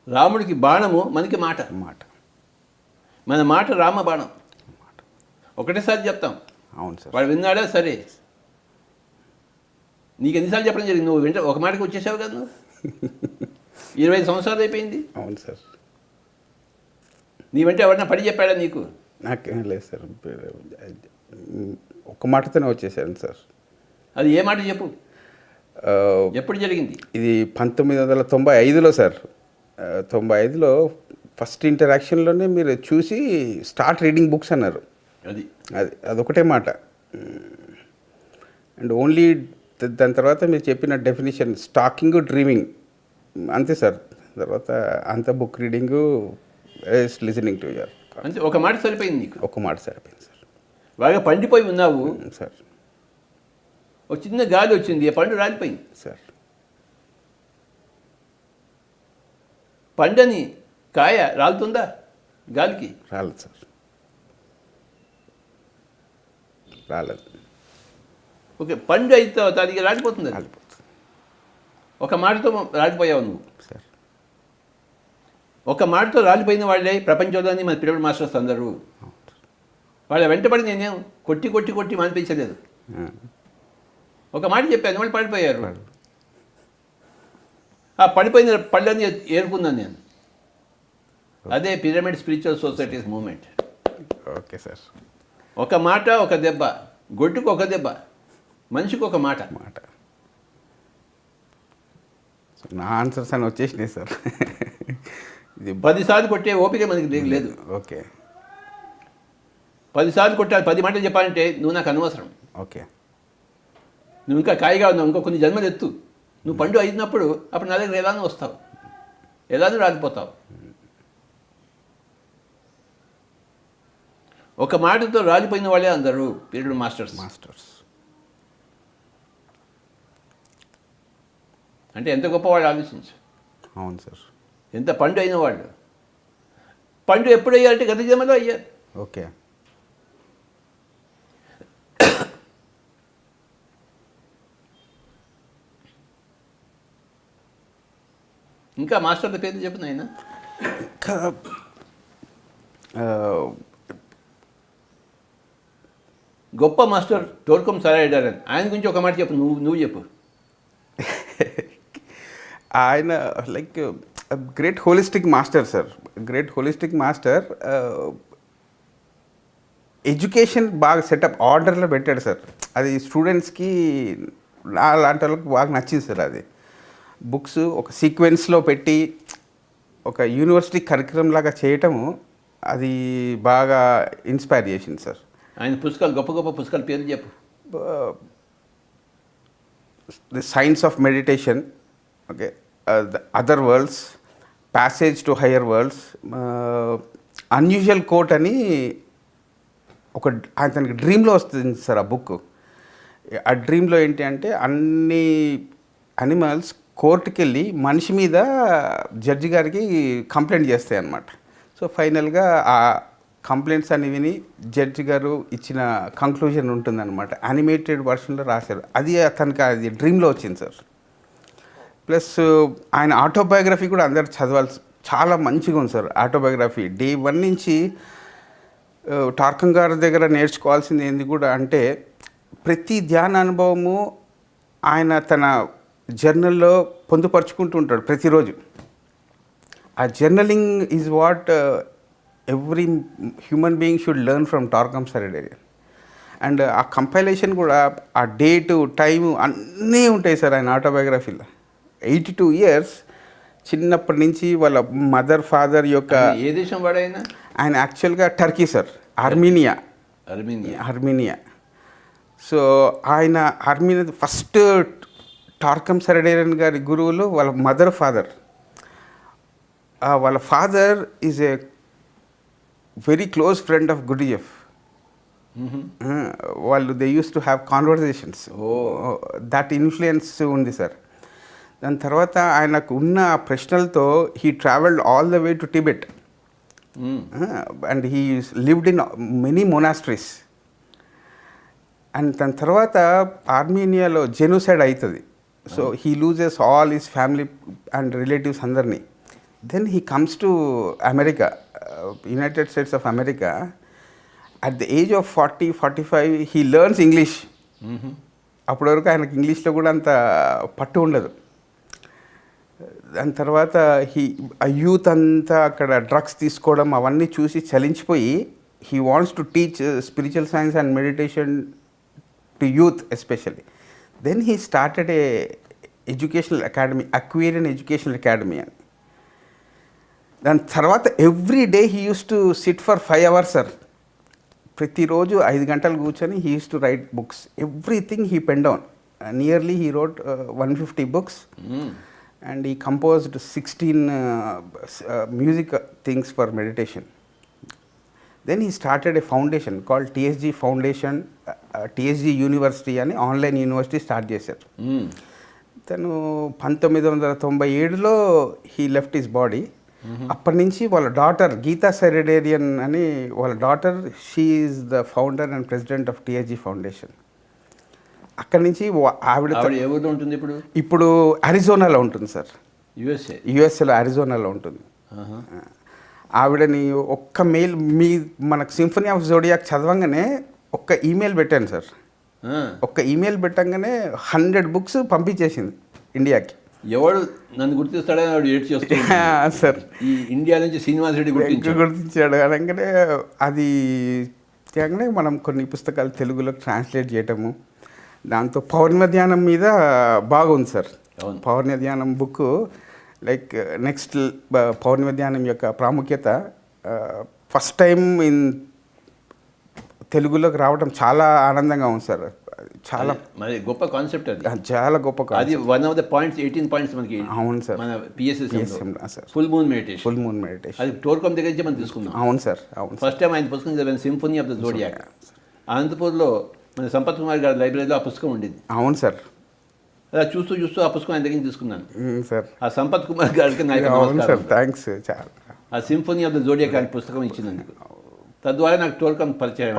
B: రాముడికి బాణము, మనకి మాట.
A: మాట.
B: మన మాట రామ బాణం. ఒకటేసారి చెప్తాం.
A: అవును సార్.
B: వాడు విన్నాడా సరే. నీకు ఎన్నిసార్లు చెప్పడం జరిగింది? నువ్వు వింట ఒక మాటకి వచ్చేసావు కదా. నువ్వు 25 సంవత్సరాలు అయిపోయింది.
A: అవును సార్.
B: నీ వెంట ఎవరన్నా పడి చెప్పాడా నీకు?
A: నాకేం లేదు సార్. ఒక మాటతోనే వచ్చేసాను సార్.
B: అది ఏ మాట చెప్పు. ఎప్పుడు జరిగింది
A: ఇది? 1995లో సార్. 95లో ఫస్ట్ ఇంటరాక్షన్లోనే మీరు చూసి స్టార్ట్ రీడింగ్ బుక్స్ అన్నారు.
B: అది
A: అదొకటే మాట. అండ్ ఓన్లీ దాని తర్వాత మీరు చెప్పిన డెఫినేషన్ స్టాకింగ్, డ్రీమింగ్, అంతే సార్. తర్వాత అంత book reading, listening to your.
B: అంతే. ఒక మాట సరిపోయింది నీకు.
A: ఒక మాట సరిపోయింది సార్.
B: బాగా పండిపోయి ఉన్నావు
A: సార్.
B: ఒక చిన్న గాలి వచ్చింది, ఆ పండు రాలిపోయింది
A: సార్.
B: పండని కాయ రాలుతుందా గాలికి?
A: రాలేదు సార్. రాలేదు.
B: ఓకే. పండు అయితే అది రాలిపోతుంది.
A: రాలిపోతుంది.
B: ఒక మాటతో రాలిపోయావు నువ్వు
A: సార్.
B: ఒక మాటతో రాలిపోయిన వాళ్ళే ప్రపంచంలోని మన పిరమిడ్ మాస్టర్స్ అందరూ. వాళ్ళ వెంటబడి నేనేం కొట్టి కొట్టి కొట్టి మానిపించలేదు. ఒక మాట చెప్పాను, వాళ్ళు పడిపోయారు. ఆ పడిపోయిన పళ్ళని ఏరుకున్నాను నేను. అదే pyramid spiritual societies moment.
A: Okay sir.
B: ఒక మాట ఒక దెబ్బ, గొడ్డుకు ఒక దెబ్బ, మనిషికి ఒక మాట.
A: నా ఆన్సర్స్ అని వచ్చేసినాయి సార్. ఇది
B: 10 సార్లు కొట్టే ఓపిక మనకి లేదు.
A: ఓకే.
B: 10 సార్లు కొట్టాలి, 10 మాటలు చెప్పాలంటే నువ్వు నాకు అనవసరం.
A: ఓకే.
B: నువ్వు ఇంకా కాయిగా ఉన్నావు, ఇంకో కొన్ని జన్మలు ఎత్తు. నువ్వు పండు అయినప్పుడు అప్పుడు నా దగ్గర ఎలానో వస్తావు, ఎలానో రాలిపోతావు. ఒక మాటతో రాలిపోయిన వాళ్ళే అందరూ పీరియడ్ మాస్టర్స్. అంటే ఎంత గొప్పవాళ్ళు ఆలోచించు.
A: అవును సార్.
B: ఎంత పండు అయిన వాళ్ళు. పండు ఎప్పుడు అయ్యారంటే గత జన్మలో అయ్యారు.
A: ఓకే.
B: ఇంకా మాస్టర్ల పేర్లు చెప్పిన ఆయన.
A: ఇంకా
B: గొప్ప మాస్టర్ టోర్కం సారాయడారని, ఆయన గురించి ఒక మాట చెప్పు. నువ్వు చెప్పు.
A: ఆయన like great holistic master sir. Great holistic master. Education బాగా సెటప్ ఆర్డర్లో పెట్టాడు సార్. అది స్టూడెంట్స్కి లాంటి వాళ్ళకి బాగా నచ్చింది సార్. అది బుక్స్ ఒక సీక్వెన్స్లో పెట్టి ఒక యూనివర్సిటీ కరిక్యులం లాగా చేయటము అది బాగా ఇన్స్పైర్ చేసింది సార్.
B: ఆయన పుస్తకాలు, గొప్ప గొప్ప పుస్తకాల పేర్లు చెప్పు.
A: The science of meditation, okay, the other worlds, passage to higher worlds, unusual quote అని ఒక తనకి డ్రీమ్లో వస్తుంది సార్ ఆ బుక్. ఆ డ్రీమ్లో ఏంటి అంటే అన్ని అనిమల్స్ కోర్టుకి వెళ్ళి మనిషి మీద జడ్జి గారికి కంప్లైంట్ చేస్తాయి అన్నమాట. సో ఫైనల్గా ఆ కంప్లైంట్స్ అని విని జడ్జి గారు ఇచ్చిన కంక్లూజన్ ఉంటుందన్నమాట. యానిమేటెడ్ వర్షన్లో రాశారు. అది తనకి అది డ్రీమ్లో వచ్చింది సార్. ప్లస్ ఆయన ఆటోబయోగ్రఫీ కూడా అందరు చదవాల్సి, చాలా మంచిగా ఉంది సార్ ఆటోబయోగ్రఫీ. డే 1 నుంచి టార్కం గారి దగ్గర నేర్చుకోవాల్సింది ఏంది కూడా అంటే ప్రతి ధ్యాన అనుభవము ఆయన తన జర్నల్లో పొందుపరుచుకుంటూ ఉంటాడు ప్రతిరోజు. ఆ journaling is what every human being should learn from Torkom Saraydarian. And ఆ కంపైలేషన్ కూడా ఆ డేటు టైము అన్నీ ఉంటాయి సార్ ఆయన ఆటోబయోగ్రఫీలో. 82 years చిన్నప్పటి నుంచి వాళ్ళ మదర్ ఫాదర్ యొక్క.
B: ఏ దేశం వాడైనా?
A: ఆయన యాక్చువల్గా టర్కీ సార్, ఆర్మీనియా. సో ఆయన ఆర్మీనియా ఫస్ట్ టార్కం సారాయడారియన్ గారి గురువులు వాళ్ళ మదర్ ఫాదర్. వాళ్ళ father is a very close friend of Gurdjieff. వాళ్ళు they use to have conversations. That influence ఉంది సార్. దాని తర్వాత ఆయనకు ఉన్న ప్రశ్నలతో he travelled all the way to Tibet and he lived in many monasteries. And దాని తర్వాత ఆర్మీనియాలో జెనోసైడ్ అవుతుంది. So he loses all his family and relatives అందరినీ. Then he comes to America, United States of America. At the age of 40-45 he learns English. అప్పటి వరకు ఆయనకు ఇంగ్లీష్లో కూడా అంత పట్టు ఉండదు. దాని తర్వాత ఆ యూత్ అంతా అక్కడ డ్రగ్స్ తీసుకోవడం అవన్నీ చూసి చలించిపోయి he wants to teach spiritual science and meditation to youth especially. Then he started a educational academy, Aquarian educational academy అని. దాని తర్వాత every day he use to sit for 5 hours sir. ప్రతిరోజు 5 గంటలు కూర్చొని he use to write books. Everything he pen down. Nearly he wrote 150 books. And he composed 16 music things for meditation. Then he started a foundation called TSG Foundation, TSG University అని online university start చేశారు. తను 1997లో he left his body. అప్పటి నుంచి వాళ్ళ daughter Gita సారాయడారియన్ అని వాళ్ళ daughter, she is the founder and president of TSG foundation. అక్కడి నుంచి ఆవిడ
B: ఎవరిలో ఉంటుంది
A: ఇప్పుడు అరిజోనాలో ఉంటుంది సార్. యుఎస్ఏలో అరిజోనాలో ఉంటుంది. ఆవిడని ఒక్క మెయిల్ మనకు సింఫనీ ఆఫ్ జోడియాక్ చదవంగానే ఒక్క ఈమెయిల్ పెట్టాను సార్. ఒక్క ఈమెయిల్ పెట్టంగానే 100 books పంపించేసింది ఇండియాకి.
B: ఎవడు నన్ను గుర్తిస్తాడని వాడు ఏడ్ చేస్తాడు.
A: సార్
B: ఈ ఇండియా నుంచి శ్రీనివాస్ రెడ్డి గుర్తించాడు.
A: గుర్తించాడు అనగానే అది అనగానే మనం కొన్ని పుస్తకాలు తెలుగులోకి ట్రాన్స్లేట్ చేయటము, దాంతో పౌర్ణమి ధ్యానం మీద బాగుంది సార్.
B: అవును.
A: పౌర్ణమి ధ్యానం బుక్ లైక్ నెక్స్ట్ పౌర్ణమి ధ్యానం యొక్క ప్రాముఖ్యత ఫస్ట్ టైం ఇన్ తెలుగులోకి రావడం చాలా ఆనందంగా ఉంది సార్. చాలా
B: మరి గొప్ప కాన్సెప్ట్ అది.
A: చాలా గొప్ప
B: అది one of the points 18 points మనకి.
A: అవును సార్.
B: మన PSS
A: sir
B: full moon meditation.
A: Full moon meditation
B: అది టోర్కమ్ దగ్గర నుంచి మనం తీసుకున్నాం.
A: అవును సార్. అవును.
B: ఫస్ట్ టైం ఆయన పుస్తకం చదివాను, సింఫనీ ఆఫ్ ద జోడియాక్. అనంతపూర్లో మన సంపత్ కుమార్ గారి లైబ్రరీలో ఆ పుస్తకం ఉండేది.
A: అవును సార్.
B: అలా చూస్తూ చూస్తూ ఆ పుస్తకం ఆయన దగ్గర నుంచి తీసుకున్నాను
A: సార్.
B: ఆ సంపత్ కుమార్ గారికి
A: అవును సార్, థ్యాంక్స్. చాలా
B: ఆ సింఫనీ ఆఫ్ ద జోడియాక్ అనే పుస్తకం ఇచ్చినందుకు. తద్వారా నాకు టోర్కమ్ పరిచయం.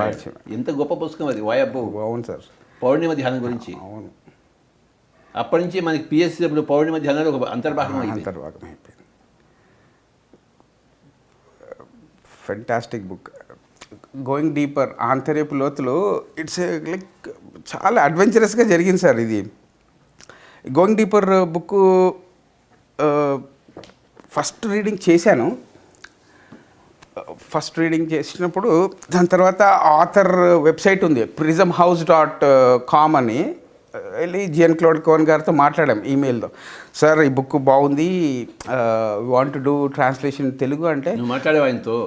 B: ఎంత గొప్ప పుస్తకం అది, వాయబ్బో.
A: అవును సార్.
B: పౌర్ణిమ ధ్యానం గురించి.
A: అవును.
B: అప్పటి నుంచి మనకి పిఎస్సీలో పౌర్ణిమ ధ్యానంలో ఒక అంతర్భాగం అయిపోయింది.
A: Fantastic book. గోయింగ్ డీపర్, ఆంతర్యపు లోతులు. ఇట్స్ లైక్ చాలా అడ్వెంచరస్గా జరిగింది సార్ ఇది. Going deeper book first reading చేశాను. ఫస్ట్ రీడింగ్ చేసినప్పుడు దాని తర్వాత ఆథర్ వెబ్సైట్ ఉంది prismhouse.com అని, వెళ్ళి జిఎన్ క్లౌడ్ కోన్ గారితో మాట్లాడాం ఈమెయిల్తో. సార్ ఈ బుక్ బాగుంది, want to do translation Telugu అంటే.
B: నువ్వు మాట్లాడేవా ఆయనతో?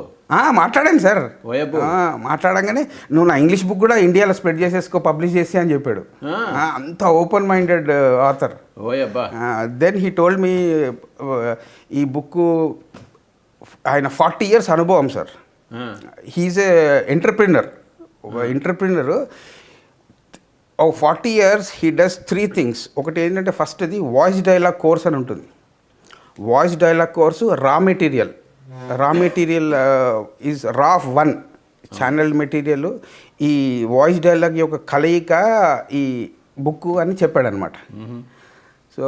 A: మాట్లాడాను సార్.
B: ఓయబ్బో.
A: మాట్లాడంగానే నువ్వు నా ఇంగ్లీష్ బుక్ కూడా ఇండియాలో స్ప్రెడ్ చేసేసుకో, పబ్లిష్ చేసి అని చెప్పాడు. అంత ఓపెన్ మైండెడ్ ఆథర్.
B: ఓయబ్బా.
A: దెన్ హీ టోల్డ్ మీ ఈ బుక్ ఆయన 40 years అనుభవం సార్. He is a entrepreneur. ఓ 40 years హీ డస్ 3 things. ఒకటి ఏంటంటే ఫస్ట్ అది వాయిస్ డైలాగ్ కోర్స్ అని ఉంటుంది. Voice dialogue course raw material is రాఫ్ 1 ఛానల్ మెటీరియల్. ఈ వాయిస్ డైలాగ్ యొక్క కలయిక ఈ బుక్ అని చెప్పాడనమాట. సో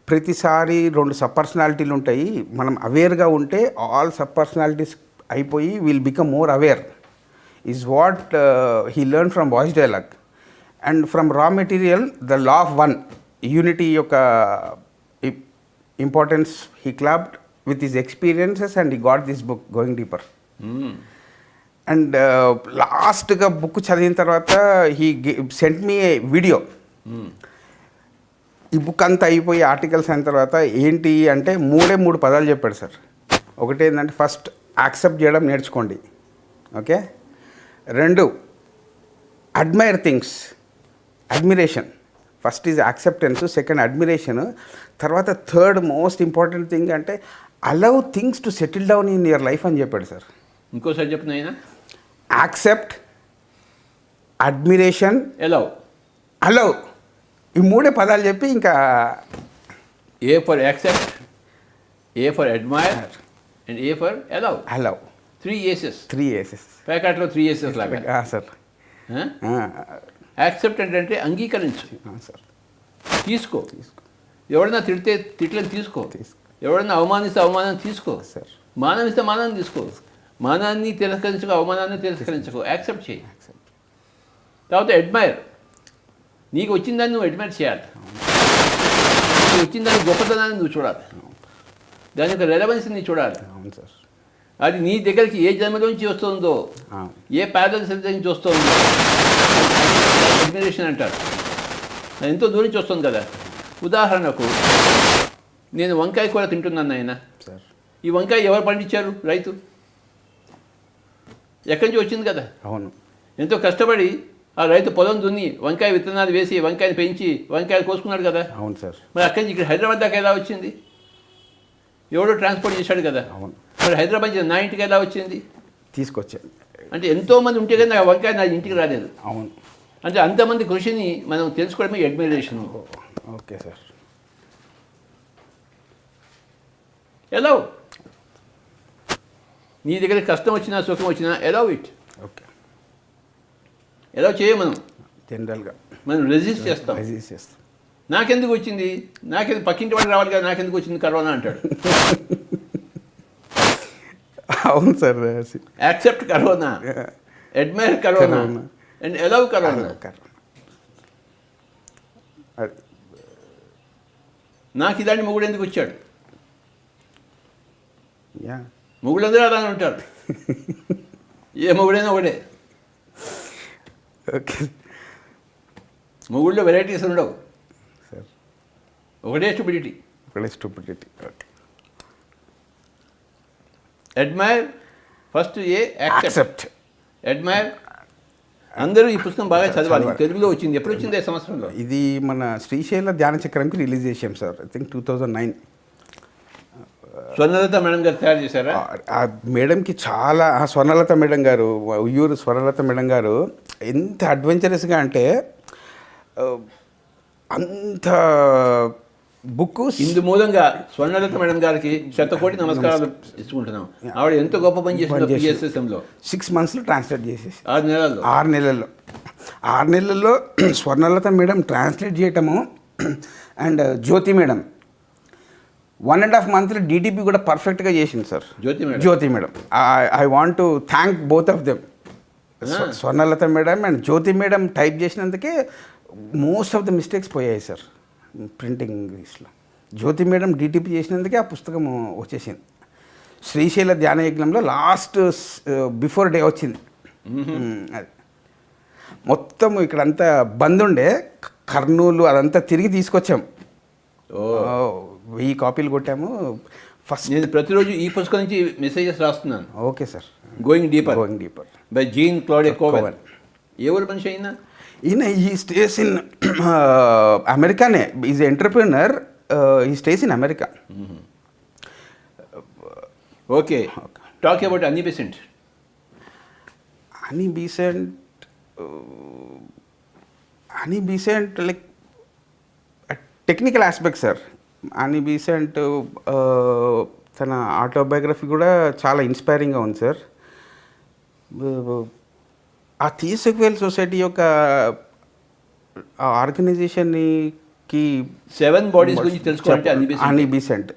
A: ప్రతిసారి 2 సబ్ పర్సనాలిటీలు ఉంటాయి. మనం అవేర్గా ఉంటే ఆల్ సబ్ పర్సనాలిటీస్ అయిపోయి will become more aware is what he learn from voice dialogue. And from raw material the law of 1 unity యొక్క importance he clubbed with his experiences and he got this book going deeper. And లాస్ట్గా book చదివిన తర్వాత he sent me a video. ఈ book అంతా అయిపోయి articles అయిన తర్వాత ఏంటి అంటే 3 పదాలు చెప్పాడు సార్. ఒకటి ఏంటంటే ఫస్ట్ యాక్సెప్ట్ చేయడం నేర్చుకోండి, okay. 2 admire things, admiration. First is acceptance, second admiration, తర్వాత 3rd మోస్ట్ ఇంపార్టెంట్ థింగ్ అంటే allow things to settle down in your life అని చెప్పాడు సార్.
B: ఇంకోసారి చెప్పిన ఆయన
A: యాక్సెప్ట్, అడ్మిరేషన్, అలౌ. ఈ 3 పదాలు చెప్పి ఇంకా
B: A for accept, A for admire and A for allow. 3 aces. ప్యాకెట్లో 3 ఏసెస్ లాగా
A: సార్.
B: యాక్సెప్ట్ అంటే అంగీకరించు
A: సార్.
B: తీసుకో. ఎవడన్నా తిడితే తిట్లని తీసుకో. ఎవడన్నా అవమానిస్తే అవమానాన్ని తీసుకో
A: సార్.
B: మానం ఇస్తే మానాన్ని తీసుకో. మానాన్ని తిరస్కరించుకో, అవమానాన్ని తిరస్కరించుకో. యాక్సెప్ట్ చేయి. తర్వాత అడ్మైర్. నీకు వచ్చిందని నువ్వు అడ్మైర్ చేయాలి. నీకు వచ్చిందని గొప్పతనాన్ని నువ్వు చూడాలి. దాని యొక్క రెలవెన్స్ని చూడాలి.
A: అవును సార్.
B: అది నీ దగ్గరికి ఏ జన్మలోంచి వస్తుందో, ఏ ప్యారల్స్ నుంచి వస్తుందో అడ్మిరేషన్ అంటారు. అది ఎంతో దూరం నుంచి వస్తుంది కదా. ఉదాహరణకు నేను వంకాయ కూర తింటున్నాను ఆయన. ఈ వంకాయ ఎవరు పండించారు? రైతు. ఎక్కడి నుంచి వచ్చింది కదా.
A: అవును.
B: ఎంతో కష్టపడి ఆ రైతు పొలం దున్ని వంకాయ విత్తనాలు వేసి వంకాయని పెంచి వంకాయలు కోసుకున్నాడు కదా.
A: అవును సార్.
B: మరి అక్కడి నుంచి ఇక్కడ హైదరాబాద్ దాకా ఎలా వచ్చింది? ఎవడో ట్రాన్స్పోర్ట్ చేశాడు కదా.
A: అవును.
B: మరి హైదరాబాద్ నా ఇంటికి ఎలా వచ్చింది?
A: తీసుకొచ్చాను.
B: అంటే ఎంతోమంది ఉంటే కదా నా వంకాయ నా ఇంటికి రాలేదు.
A: అవును.
B: అంటే అంతమంది కృషిని మనం తెలుసుకోవడమే అడ్మిరేషన్.
A: Okay sir.
B: ఎలా నీ దగ్గర కష్టం వచ్చినా సుఖం వచ్చినా ఎలా ఇట్.
A: ఓకే.
B: ఎలా చేయ మనం
A: జనరల్గా
B: మనం రెసిస్ట్ చేస్తాం. నాకెందుకు వచ్చింది, నాకెందుకు పక్కింటి వాడికి రావాలి కదా, నాకెందుకు వచ్చింది కరోనా అంటాడు.
A: అవును sir.
B: Accept corona, admire corona and allow corona. నాకు ఇలాంటి మొగుడు ఎందుకు వచ్చాడు?
A: యా
B: మొగుళ్ళందరూ అలానే ఉంటారు. ఏ మొగుడైనా ఒకటే.
A: ఓకే
B: మొగుళ్ళో వెరైటీస్ ఉండవు,
A: సార్.
B: ఒకటే స్టూపిడిటీ.
A: ఒకటే stupidity. Okay.
B: Admire first accept.
A: Accept.
B: Admire. అందరూ ఈ పుస్తకం బాగా చదవాలి. తెలుగులో వచ్చింది. ఎప్పుడు వచ్చింది? ఈ సంవత్సరంలో.
A: ఇది మన శ్రీశైల ధ్యాన చక్రంకి రిలీజ్ చేసాం sir. I think 2009.
B: Swarnalatha madam గారు తయారు చేశారా?
A: ఆ మేడంకి చాలా, ఆ స్వర్ణలత మేడం గారు, ఉయ్యూరు స్వర్ణలత మేడం గారు ఎంత అడ్వెంచరస్గా అంటే అంత బుక్
B: ఇందు మూలంగా స్వర్ణలత మేడం గారికి శతకోటి నమస్కారాలు ఇచ్చుకుంటున్నాం. ఆవిడ ఎంత గొప్ప పని చేసిందో పిఎస్ఎస్ఎంలో.
A: 6 monthsలో ట్రాన్స్లేట్ చేసేసి
B: 6 నెలల్లో.
A: 6 నెలల్లో స్వర్ణలత మేడం ట్రాన్స్లేట్ చేయటము అండ్ జ్యోతి మేడం 1.5 monthలో డిటిపి కూడా పర్ఫెక్ట్గా చేసింది sir. Jyothi madam. I want to thank both of them. Swarnalatha madam and Jyothi madam type చేసినందుకే మోస్ట్ ఆఫ్ ద మిస్టేక్స్ పోయాయి సార్ ప్రింటింగ్ ఇస్లో. జ్యోతి మేడం డిటిపి చేసినందుకే ఆ పుస్తకం వచ్చేసింది. శ్రీశైల ధ్యాన యజ్ఞంలో లాస్ట్ బిఫోర్ డే వచ్చింది. అది మొత్తం ఇక్కడంతా బంద్ ఉండే, కర్నూలు అదంతా తిరిగి తీసుకొచ్చాం. 1000 కాపీలు కొట్టాము. ఫస్ట్
B: నేను ప్రతిరోజు ఈ పుస్తకం నుంచి మెసేజెస్ రాస్తున్నాను.
A: Okay sir.
B: Going deeper by Jean Claude Koven. ఎవరు మనిషి అయినా
A: ఈయన ఈ స్టేస్ ఇన్ అమెరికానే. Is entrepreneur. He stays in America.
B: Okay. Talk about Annie Besant.
A: Annie Besant like technical aspect sir. Annie Besant తన autobiography కూడా చాలా ఇన్స్పైరింగ్గా ఉంది sir. ఆ థియోసఫికల్ సొసైటీ యొక్క ఆర్గనైజేషన్కి
B: 7 బాడీస్ గురించి తెలుసుకోవాలంటే
A: హనీ బీసెంట్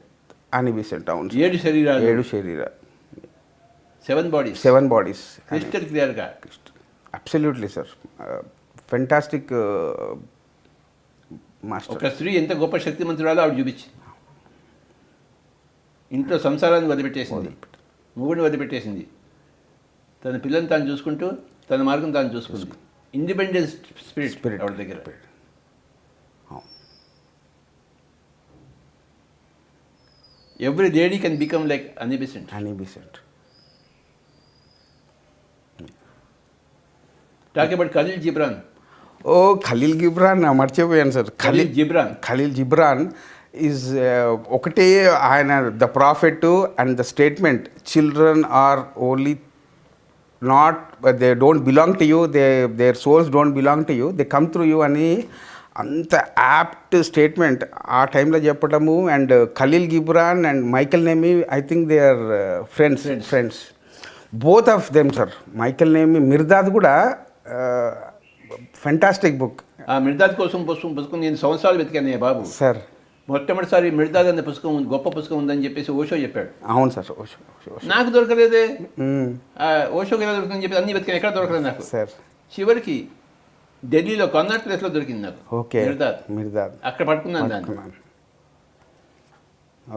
A: అవును.
B: 7 శరీరాలు.
A: 7 శరీరాలు.
B: 7 బాడీస్. క్రిస్టల్ క్లియర్గా.
A: Absolutely sir. Fantastic master.
B: ఒక స్త్రీ ఎంత గొప్ప శక్తిమంతురాలో ఆవిడ చూపించింది. ఇంట్లో సంసారాన్ని వదిలిపెట్టేసింది, మొగుడిని వదిలిపెట్టేసింది, తన పిల్లల్ని తాను చూసుకుంటూ తన మార్గం తాను చూసుకుంది. ఇండిపెండెన్స్ స్పిరిట్ ఆవిడ దగ్గర. Every lady can become like Annie Besant. Talk about Khalil Gibran.
A: Khalil Gibran మర్చిపోయాను సార్. ఖలీల్ జిబ్రాన్ ఈజ్ ఒకటే ఆయన the prophet and the statement children are only not they don't belong to you, their souls don't belong to you, they come through you అని అంత apt statement ఆ టైంలో చెప్పటము. And Khalil Gibran and Michael Naimy I think they are friends both of them sir. Michael నేమి మిర్దాద్ కూడా fantastic book.
B: ఆ మిర్దాద్ కోసం పుస్తకం నేను సంవత్సరాలు వెతికాను బాబు
A: సార్.
B: మొట్టమొదటిసారి మిర్దాద్ అనే పుస్తకం గొప్ప పుస్తకం ఉందని చెప్పేసి ఓషో చెప్పాడు.
A: అవును సార్.
B: నాకు దొరకలేదే. ఓషోకి ఎలా దొరుకుతుందని చెప్పి అన్ని వెతికాను, ఎక్కడ దొరకలేదు నాకు సార్. చివరికి ఢిల్లీలో కర్నాట్ ప్లేస్లో దొరికింది నాకు.
A: ఓకే.
B: మిర్దాద్ అక్కడ పట్టుకున్నాను దాన్ని.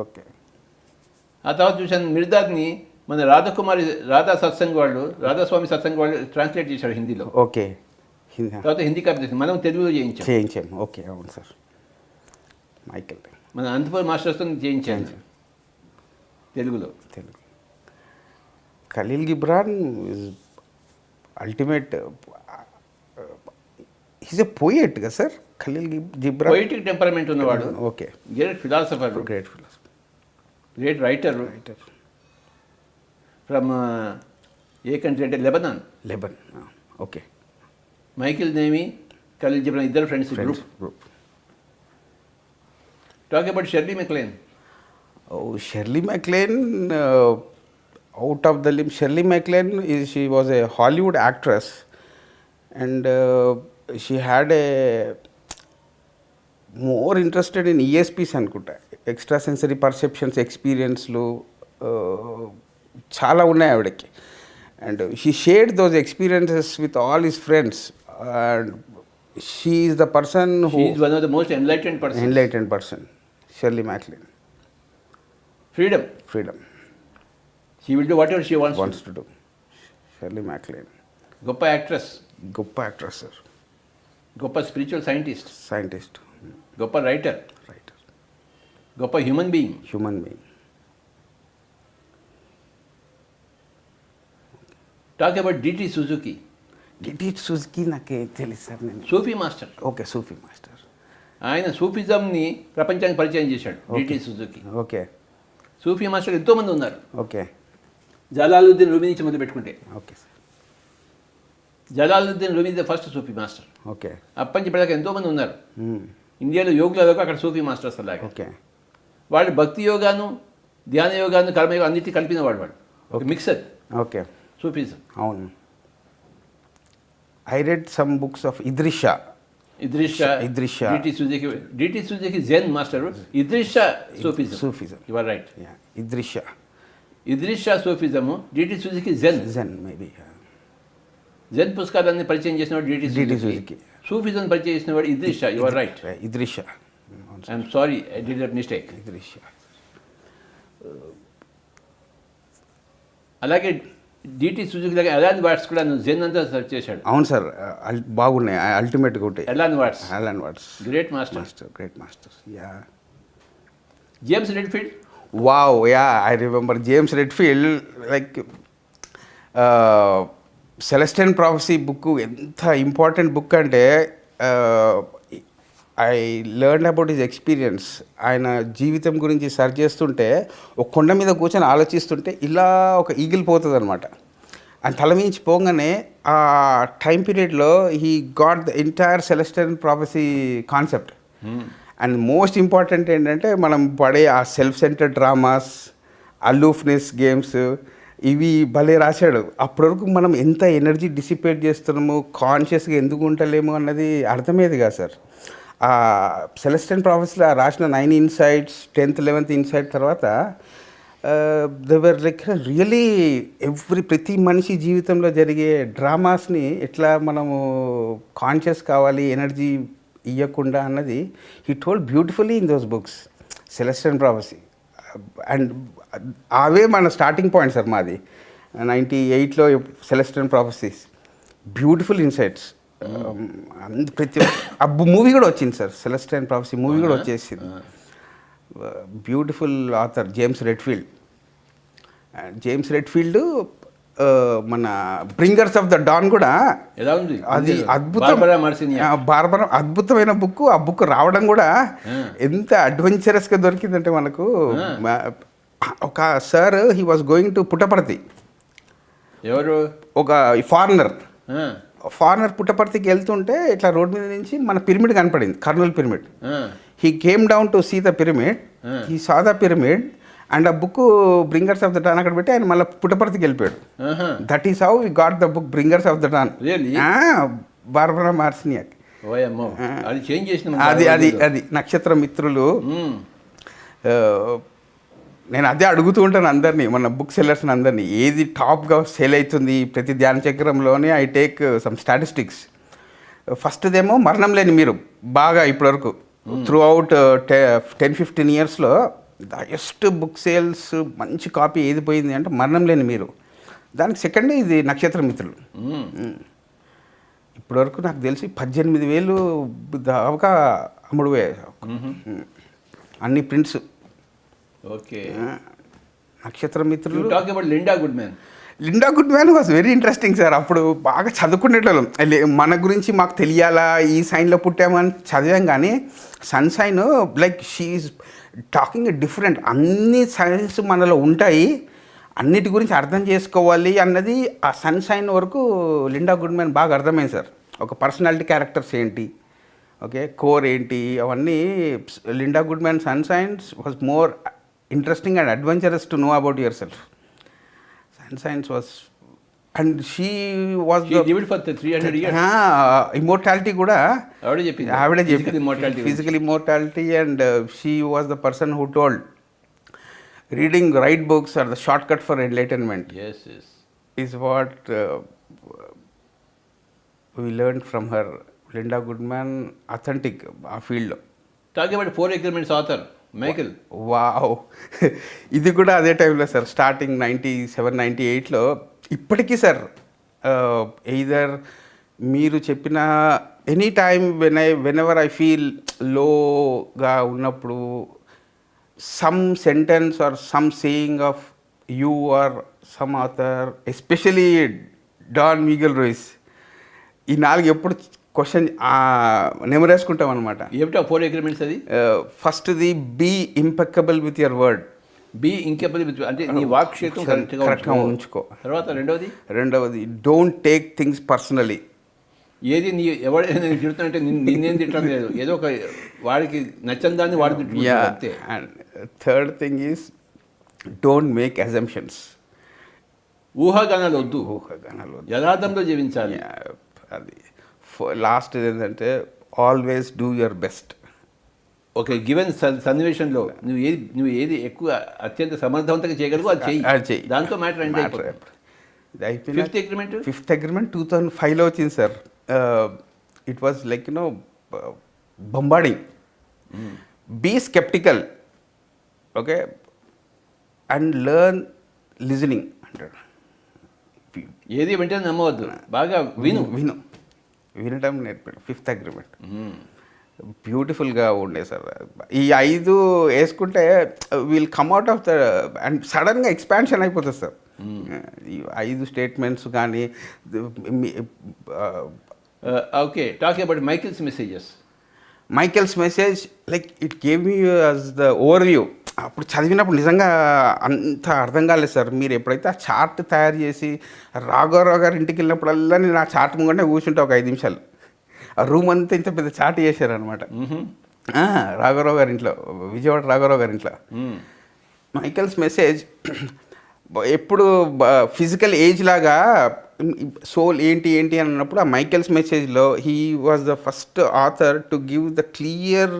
A: ఓకే.
B: ఆ తర్వాత చూశాను మిర్దాద్ని మన రాధాస్వామి సత్సంగ్ వాళ్ళు ట్రాన్స్లేట్ చేశాడు హిందీలో.
A: ఓకే.
B: తర్వాత హిందీ కాపీ మనం తెలుగులో
A: చేయించాం. ఓకే. అవును సార్. మైకెల్
B: మన అనంతపురం మాస్టర్స్తో చేయించాను తెలుగులో.
A: Khalil Gibran is ultimate. Is a poet కదా sir Khalil Gibran.
B: Poetic temperament ఉన్నవాడు.
A: Okay.
B: Great philosopher, great writer from a country అంటే Lebanon.
A: Okay.
B: Mikhail Naimy, Khalil Gibran ఇద్దరు friends group. Talk about Shirley MacLaine.
A: Shirley MacLaine out of the limb. Shirley MacLaine she was a Hollywood actress and she had a more interested in ESPs అనుకుంటా. Extra sensory perceptions ఎక్స్పీరియన్స్లు చాలా ఉన్నాయి ఆవిడకి. And she shared those experiences with all his friends and she is the person who
B: is one of the most enlightened person.
A: Shirley MacLaine.
B: Freedom. She will do whatever she
A: wants to do. Shirley MacLaine
B: గొప్ప actress.
A: గొప్ప actress sir.
B: గొప్ప spiritual
A: scientist.
B: గొప్ప writer. గొప్ప human being. Talk about DT Suzuki.
A: నాకే తెలుసు sir. నేను
B: Sufi master.
A: Okay, Sufi master.
B: ఆయన సూఫిజంని ప్రపంచానికి పరిచయం చేశాడు. DT Suzuki.
A: Okay.
B: Sufi master ఎంతోమంది ఉన్నారు.
A: ఓకే.
B: జలాలుద్దీన్ రూమి నుంచి మొదలు పెట్టుకుంటే.
A: Okay sir.
B: Jalaluddin Rumi the first Sufi master.
A: Okay.
B: అప్పటి నుంచి ఇప్పటిదాకా ఎంతోమంది ఉన్నారు. ఇండియాలో యోగుల దాకా అక్కడ సూఫీ మాస్టర్స్ అలాగే.
A: ఓకే.
B: వాళ్ళు భక్తి యోగాను, ధ్యాన యోగాను, కర్మయోగం అన్నిటి కలిపిన వాడు. ఒక మిక్సర్.
A: ఓకే.
B: సూఫీజం.
A: అవును. I read some books of Idries Shah.
B: D T Suzuki Zen master. Idries Shah Sufism. You are right. Idries Shah Sufism, D T Suzuki Zen
A: maybe.
B: Zen పుస్తకాలన్నీ పరిచయం చేసినవాడు డిటి సుజుకి. సూఫిజం పరిచయం చేసినవాడు Idries Shah. You are right.
A: Idries Shah.
B: I'm sorry, I did that mistake.
A: Idries Shah.
B: అలాగే D T Suzuki దగ్గర అలాన్ watts కూడా జెన్ అంతా search చేశాడు.
A: అవును సార్, బాగున్నాయి. అల్టిమేట్గా ఉంటాయి.
B: Alan Watts great
A: master. Yeah.
B: James Redfield.
A: Wow, yeah, I remember James Redfield. Like celestial prophecy book ఎంత ఇంపార్టెంట్ బుక్ అంటే I learn about his experience. ఆయన జీవితం గురించి సర్చ్ చేస్తుంటే ఒక కొండ మీద కూర్చొని ఆలోచిస్తుంటే ఇలా ఒక ఈగిల్ పోతుంది అనమాట. ఆయన తల మించి పోగానే ఆ టైం పీరియడ్లో he got the entire celestial prophecy concept. And most important ఏంటంటే మనం పడే ఆ సెల్ఫ్ సెంటర్డ్ డ్రామాస్, అలూఫ్నెస్ గేమ్స్, ఇవి భలే రాశాడు. అప్పటివరకు మనం ఎంత ఎనర్జీ డిసిపేట్ చేస్తున్నాము, కాన్షియస్గా ఎందుకు ఉంటలేము అన్నది అర్థమయ్యేది కాదు సార్. సెలెస్టియల్ ప్రాఫెసీలో రాసిన 9 ఇన్సైట్స్, 10th 11th ఇన్సైట్ తర్వాత దేవర్ లైక్ రియలీ ప్రతి మనిషి జీవితంలో జరిగే డ్రామాస్ని ఎట్లా మనము కాన్షియస్ కావాలి, ఎనర్జీ ఇవ్వకుండా అన్నది he told beautifully in those books. Celestial prophecy and అవే మన స్టార్టింగ్ పాయింట్ సార్ మాది. 98లో సెలెస్టియల్ ప్రాఫెసీస్, బ్యూటిఫుల్ ఇన్సైట్స్. ప్రతి మూవీ కూడా వచ్చింది సార్, సెలెస్టియల్ ప్రాఫెసీ మూవీ కూడా వచ్చేసింది. Beautiful author James Redfield. మన బ్రింగర్స్ ఆఫ్ ద డాన్ కూడా అది అద్భుతమైన బుక్. ఆ బుక్ రావడం కూడా ఎంత అడ్వెంచరస్గా దొరికిందంటే మనకు. ఒక sir he was going to Puttaparthi.
B: ఎవరు? ఒక
A: ఫారినర్ పుట్టపర్తికి వెళ్తుంటే ఇట్లా రోడ్ మీద నుంచి మన పిరమిడ్ కనపడింది, Kurnool pyramid. He came down to see the pyramid. He saw the pyramid and ఆ book Bringers of the Dawn అక్కడ పెట్టి ఆయన మళ్ళీ పుట్టపర్తికి వెళ్ళిపోయాడు. That is how we got the book Bringers of the Dawn. Barbara Marciniak. అది నక్షత్ర మిత్రులు. నేను అదే అడుగుతూ ఉంటాను అందరినీ, మన బుక్ సెల్లర్స్ని అందరినీ, ఏది టాప్గా సేల్ అవుతుంది ప్రతి ధ్యాన చక్రంలోనే. I take some statistics. ఫస్ట్దేమో మరణం లేని మీరు, బాగా ఇప్పటివరకు త్రూ అవుట్ 10-15 ఇయర్స్లో ద హైయెస్ట్ బుక్ సేల్స్ మంచి కాపీ ఏది పోయింది అంటే మరణం లేని మీరు. దానికి సెకండ్ ఇది నక్షత్ర మిత్రులు. ఇప్పటివరకు నాకు తెలిసి 18,000 దాకా అమ్ముడుపోయాయి అన్ని ప్రింట్స్.
B: ఓకే.
A: నక్షత్ర మిత్రులు.
B: Linda
A: Goodman was very interesting sir. అప్పుడు బాగా చదువుకునేటోళ్ళం. మన గురించి మాకు తెలియాలా, ఈ సైన్లో పుట్టామని చదివాం, కానీ sun sign like she is talking different. అన్ని సైన్స్ మనలో ఉంటాయి, అన్నిటి గురించి అర్థం చేసుకోవాలి అన్నది ఆ సన్ సైన్ వరకు లిండా గుడ్మ్యాన్ బాగా అర్థమైంది సార్. ఒక పర్సనాలిటీ క్యారెక్టర్స్ ఏంటి, ఓకే, కోర్ ఏంటి, అవన్నీ Linda Goodman Sun Signs was more interesting and adventurous to know about yourself. Science was, and she
B: did it for 300 years.
A: Immortality kuda avade
B: cheppindi,
A: physical immortality, and she was the person who told reading right books are the shortcut for enlightenment.
B: Yes
A: is what we learned from her. Linda Goodman, authentic ఆ field.
B: Talking about 4 Agreements author. Michael.
A: Wow. ఇది కూడా అదే టైంలో sir, starting 97, 98లో. ఇప్పటికీ sir, either మీరు చెప్పిన any time whenever I feel లోగా ఉన్నప్పుడు, some sentence or some saying of you or some author, especially Don Miguel Ruiz, ఈ 4 ఎప్పుడు క్వశ్చన్ నెమరేసుకుంటాం అనమాట.
B: ఏమిటో 4 అగ్రిమెంట్స్ అది?
A: ఫస్ట్ది, be impeccable with your word.
B: Be impeccable with, అంటే నీ వాక్శేతం
A: కరెక్ట్గా ఉంచుకో.
B: తర్వాత
A: రెండవది, డోంట్ టేక్ థింగ్స్ పర్సనలీ.
B: ఏది నీ ఎవరైనా నేను తిడుతున్నట్టే నిన్నేం తిట్టడం లేదు, ఏదో ఒక వాడికి నచ్చని దాన్ని వాడికి అంతే.
A: And third thing is don't make assumptions.
B: ఊహాగానాలు వద్దు,
A: ఊహాగానాలు.
B: యథార్థంలో జీవించాలి.
A: అది లాస్ట్ ఏంటంటే, ఆల్వేస్ డూ యువర్ బెస్ట్.
B: ఒక గివెన్ సన్నివేశంలో నువ్వు ఏది ఎక్కువ అత్యంత సమర్థవంతంగా చేయగలవు అది చెయ్యి. దాంతో మ్యాటర్ అంటే అయిపోయింది.
A: ఫిఫ్త్ అగ్రిమెంట్ 2005లో వచ్చింది sir. It was like bombarding. Be skeptical, okay, and learn listening అంటాడు.
B: ఏది వెంటనే నమ్మవద్దు, బాగా
A: వినటం నేర్పాడు. ఫిఫ్త్ అగ్రిమెంట్ బ్యూటిఫుల్గా ఉండే సార్. ఈ 5 వేసుకుంటే will come out of the, and సడన్గా ఎక్స్పాన్షన్ అయిపోతుంది సార్. ఈ 5 స్టేట్మెంట్స్ కానీ.
B: Okay, talking about Michael's messages.
A: Michael's message, like it gave me as the over view. అప్పుడు చదివినప్పుడు నిజంగా అంత అర్థం కాలేదు సార్. మీరు ఎప్పుడైతే ఆ చార్ట్ తయారు చేసి రాఘవరావు గారి ఇంటికి వెళ్ళినప్పుడల్లా నేను ఆ చార్ట్ ముంగంటే కూర్చుంటా ఒక 5 నిమిషాలు. ఆ రూమ్ అంతా ఇంత పెద్ద చార్ట్ చేశారనమాట రాఘవరావు గారి ఇంట్లో, విజయవాడ రాఘవరావు గారి ఇంట్లో. మైకేల్స్ మెసేజ్ ఎప్పుడు ఫిజికల్ ఏజ్ లాగా సోల్ ఏంటి అని అన్నప్పుడు, ఆ మైకేల్స్ మెసేజ్లో he was the first author to give the clear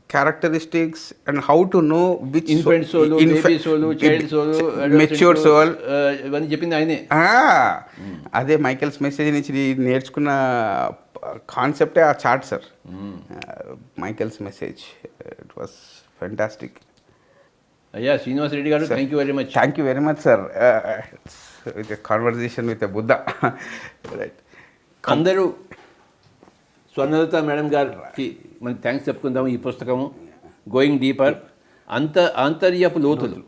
A: characteristics and how to know which
B: infant soul, baby soul, child soul,
A: matured soul,
B: ఇవన్నీ చెప్పింది ఆయనే.
A: అదే మైకేల్స్ మెసేజ్ నుంచి నేర్చుకున్న కాన్సెప్టే ఆ chart sir. Michael's message, it was fantastic.
B: అయ్యా శ్రీనివాస్ రెడ్డి గారు, thank you very much
A: sir. With conversation with Buddha. Right.
B: అందరూ స్వర్ణలత మేడం గారికి మనం థ్యాంక్స్ చెప్పుకుందాము. ఈ పుస్తకము గోయింగ్ డీపర్, ఆంతర్యపు లోతులు,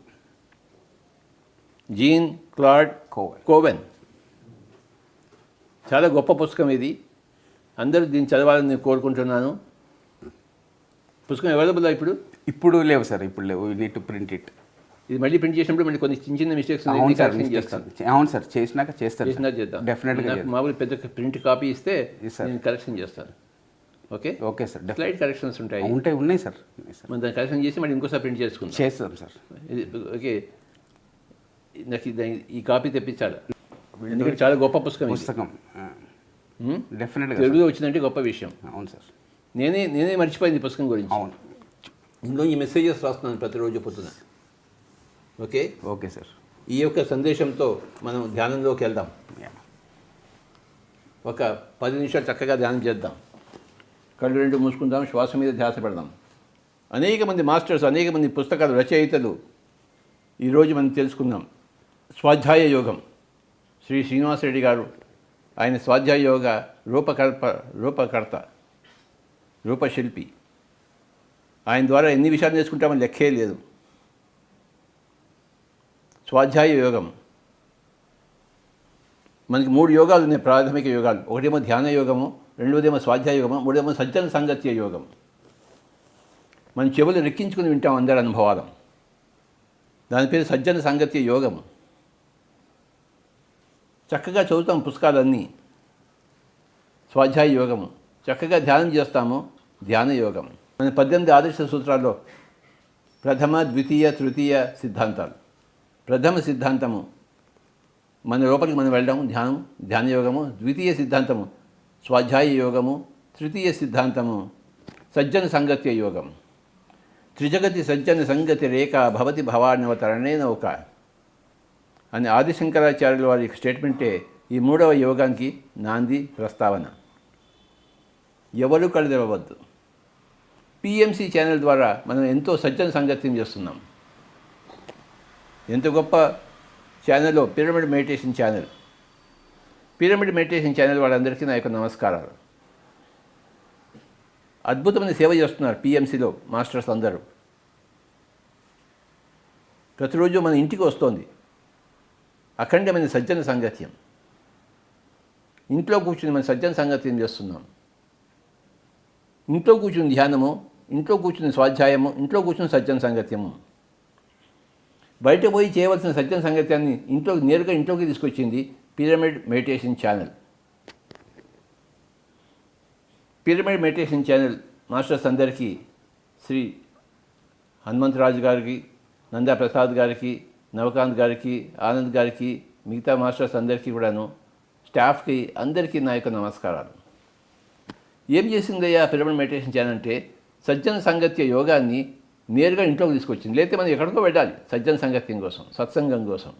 B: జీన్ క్లాడ్ కోవెన్. చాలా గొప్ప పుస్తకం ఇది. అందరూ దీన్ని చదవాలని నేను కోరుకుంటున్నాను. పుస్తకం అవైలబుల్ ఇప్పుడు
A: లేవు సార్, ఇప్పుడు లేవు. You need to print it.
B: ఇది మళ్ళీ ప్రింట్ చేసినప్పుడు మళ్ళీ కొన్ని చిన్న మిస్టేక్స్
A: చేస్తాను. అవును సార్, చేసినాక
B: చేద్దాం.
A: డెఫినెట్గా
B: మామూలు పెద్ద ప్రింట్ కాపీ ఇస్తే నేను కరెక్షన్ చేస్తాను. Okay sir. స్లైడ్ కరెక్షన్స్
A: ఉన్నాయి సార్.
B: మనం దాన్ని కరెక్షన్ చేసి మళ్ళీ ఇంకోసారి ప్రింట్
A: చేస్తాం సార్.
B: ఓకే, నాకు ఈ కాపీ తెప్పించాలి, ఎందుకంటే చాలా గొప్ప పుస్తకం.
A: డెఫినెట్గా
B: తెలుగులో వచ్చిందంటే గొప్ప విషయం.
A: అవును సార్.
B: నేనే మర్చిపోయింది ఈ పుస్తకం గురించి.
A: అవును,
B: ఇందులో ఈ మెసేజెస్ రాస్తున్నాను ప్రతిరోజు పొద్దున.
A: Okay sir.
B: ఈ యొక్క సందేశంతో మనం ధ్యానంలోకి వెళ్దాం. ఒక 10 నిమిషాలు చక్కగా ధ్యానం చేద్దాం. కళ్ళు 2 మూసుకుందాం, శ్వాస మీద ధ్యాస పెడదాం. అనేక మంది మాస్టర్స్, అనేక మంది పుస్తకాల రచయితలు ఈరోజు మనం తెలుసుకుందాం. స్వాధ్యాయ యోగం, శ్రీ శ్రీనివాస్ రెడ్డి గారు, ఆయన స్వాధ్యాయ యోగ రూపకర్త, రూపశిల్పి. ఆయన ద్వారా ఎన్ని విషయాలు నేర్చుకుంటామని లెక్కే లేదు. స్వాధ్యాయ యోగం, మనకి 3 యోగాలు ఉన్నాయి, ప్రాథమిక యోగాలు. ఒకటేమో ధ్యాన యోగము, రెండోదేమో స్వాధ్యాయ యోగము, మూడేమో సజ్జన సంగత్య యోగం. మనం చెవులు రెక్కించుకుని వింటాం అందరి అనుభవాలు. దాని పేరు సజ్జన సంగత్య యోగము. చక్కగా చదువుతాం పుస్తకాలన్నీ, స్వాధ్యాయ యోగము. చక్కగా ధ్యానం చేస్తాము, ధ్యాన యోగం. మన 18 ఆదర్శ సూత్రాల్లో ప్రథమ, ద్వితీయ, తృతీయ సిద్ధాంతాలు. ప్రథమ సిద్ధాంతము మన లోపలికి మనం వెళ్ళడం, ధ్యాన యోగము. ద్వితీయ సిద్ధాంతము స్వాధ్యాయ యోగము. తృతీయ సిద్ధాంతము సజ్జన సంగత్య యోగం. త్రిజగతి సజ్జన సంగతి రేఖ భవతి భవానవతరణే నౌక అని ఆదిశంకరాచార్యుల వారి స్టేట్మెంటే ఈ 3వ యోగానికి నాంది ప్రస్తావన. ఎవరు కళ్ళు తెరవద్దు. పిఎంసి ఛానల్ ద్వారా మనం ఎంతో సజ్జన సంగత్యం చేస్తున్నాం. ఎంత గొప్ప ఛానల్లో pyramid meditation channel. Pyramid meditation channel వాళ్ళందరికీ నా యొక్క నమస్కారాలు. అద్భుతమైన సేవ చేస్తున్నారు పిఎంసిలో మాస్టర్స్ అందరూ. ప్రతిరోజు మన ఇంటికి వస్తోంది అఖండమైన సజ్జన సాంగత్యం. ఇంట్లో కూర్చుని మనం సజ్జన సాంగత్యం చేస్తున్నాం. ఇంట్లో కూర్చుని ధ్యానము, ఇంట్లో కూర్చుని స్వాధ్యాయము, ఇంట్లో కూర్చుని సజ్జన సాంగత్యము. బయట పోయి చేయవలసిన సజ్జన సాంగత్యాన్ని నేరుగా ఇంట్లోకి తీసుకొచ్చింది pyramid meditation channel. Pyramid meditation channel masters అందరికీ, శ్రీ హనుమంతరాజు గారికి, నందా ప్రసాద్ గారికి, నవకాంత్ గారికి, ఆనంద్ గారికి, మిగతా మాస్టర్స్ అందరికీ కూడాను, స్టాఫ్కి అందరికీ నా యొక్క నమస్కారాలు. ఏం చేసిందయ్యా పిరమిడ్ మెడిటేషన్ ఛానల్ అంటే సజ్జన సాంగత్య యోగాన్ని నేరుగా ఇంట్లోకి తీసుకొచ్చింది. లేకపోతే మనం ఎక్కడికో వెళ్ళాలి సజ్జన సాంగత్యం కోసం, సత్సంగం కోసం.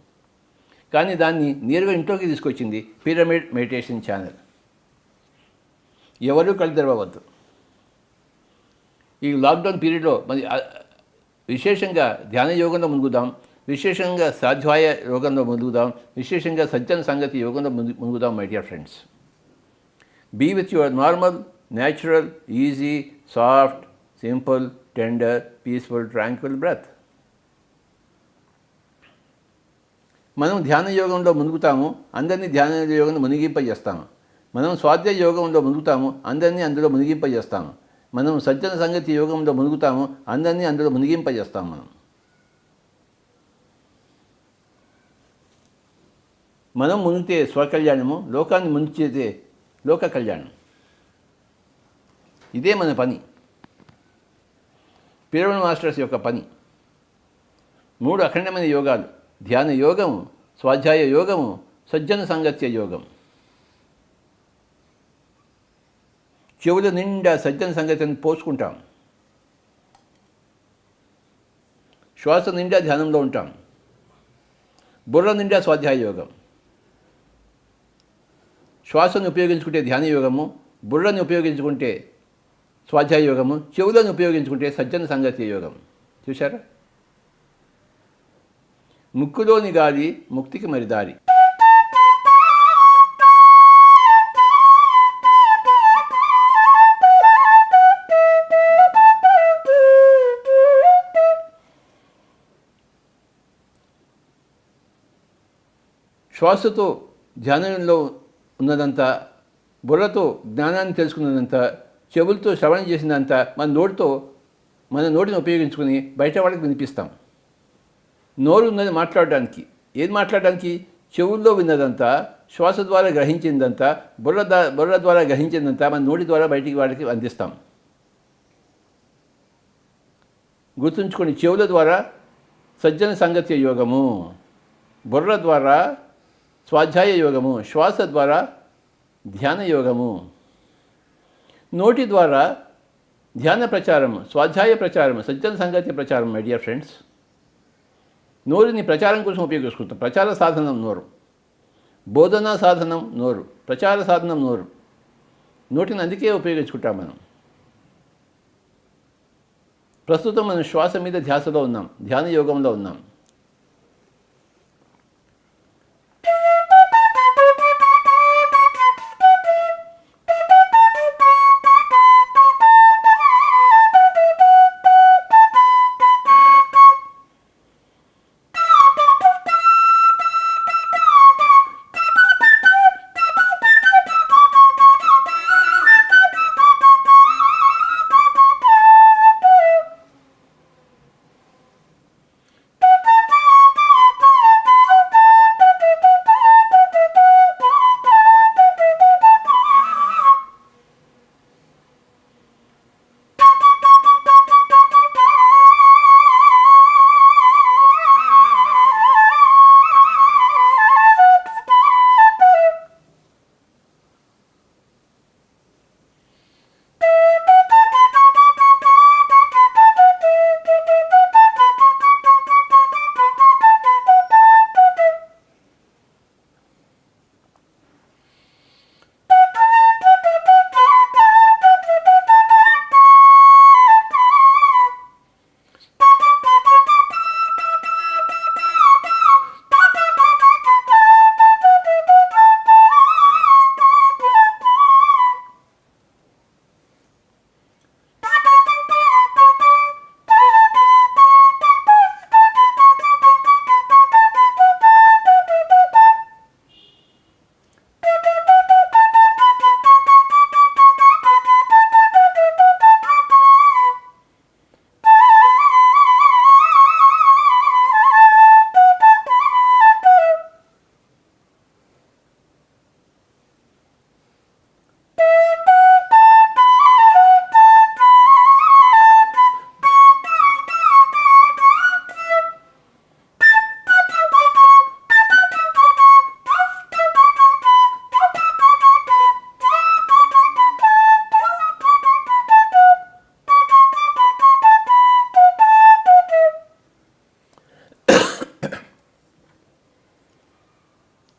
B: కానీ దాన్ని నేరుగా ఇంట్లోకి తీసుకొచ్చింది పిరమిడ్ మెడిటేషన్ ఛానల్. ఎవరూ కళ్ళు తెరవవద్దు. ఈ లాక్డౌన్ పీరియడ్లో మరి విశేషంగా ధ్యాన యోగంలో మునుగుదాం, విశేషంగా స్వాధ్యాయ యోగంలో మునుగుదాం, విశేషంగా సజ్జన సంగతి యోగంలో మునుగుదాం. My dear friends, be with your normal, natural, easy, soft, simple, tender, peaceful, tranquil breath. మనం ధ్యాన యోగంలో మునుగుతాము, అందరినీ ధ్యాన యోగంలో మునిగింపజేస్తాము. మనం స్వాధ్యాయ యోగంలో మునుగుతాము, అందరినీ అందులో మునిగింపజేస్తాము. మనం సజ్జన సంగతి యోగంలో మునుగుతాము, అందరినీ అందులో మునిగింపజేస్తాము. మనం మునిగితే స్వకళ్యాణము, లోకాన్ని ముంచితే లోక కళ్యాణం. ఇదే మన పని, పిరమిడ్ మాస్టర్స్ యొక్క పని. 3 అఖండమైన యోగాలు: ధ్యాన యోగము, స్వాధ్యాయ యోగము, సజ్జన సాంగత్య యోగం. చెవుల నిండా సజ్జన సంగతిని పోసుకుంటాం, శ్వాస నిండా ధ్యానంలో ఉంటాం, బుర్ర నిండా స్వాధ్యాయ యోగం. శ్వాసను ఉపయోగించుకుంటే ధ్యాన యోగము, బుర్రని ఉపయోగించుకుంటే స్వాధ్యాయ యోగము, చెవులను ఉపయోగించుకుంటే సజ్జన సాంగత్య యోగం. చూశారా? ముక్కులోని గాలి ముక్తికి మరి దారి. శ్వాసతో ధ్యానంలో ఉన్నదంతా, బుర్రతో జ్ఞానాన్ని తెలుసుకున్నదంతా, చెవులతో శ్రవణం చేసినంతా మన నోటిని ఉపయోగించుకుని బయట వాళ్ళకి వినిపిస్తాం. నోరు ఉన్నది మాట్లాడడానికి. ఏది మాట్లాడడానికి? చెవుల్లో విన్నదంతా, శ్వాస ద్వారా గ్రహించిందంతా, బుర్ర ద్వారా గ్రహించిందంతా మన నోటి ద్వారా బయటికి వాళ్ళకి అందిస్తాం. గుర్తుంచుకొని, చెవుల ద్వారా సజ్జన సాంగత్య యోగము, బుర్ర ద్వారా స్వాధ్యాయ యోగము, శ్వాస ద్వారా ధ్యాన యోగము, నోటి ద్వారా ధ్యాన ప్రచారము, స్వాధ్యాయ ప్రచారము, సజ్జన సంగత్య ప్రచారం. మై డియర్ ఫ్రెండ్స్, నోరుని ప్రచారం కోసం ఉపయోగించుకుంటాం. ప్రచార సాధనం నోరు, బోధనా సాధనం నోరు, ప్రచార సాధనం నోరు. నోటిని అందుకే ఉపయోగించుకుంటాం మనం. ప్రస్తుతం మనం శ్వాస మీద ధ్యాసలో ఉన్నాం, ధ్యాన యోగంలో ఉన్నాం.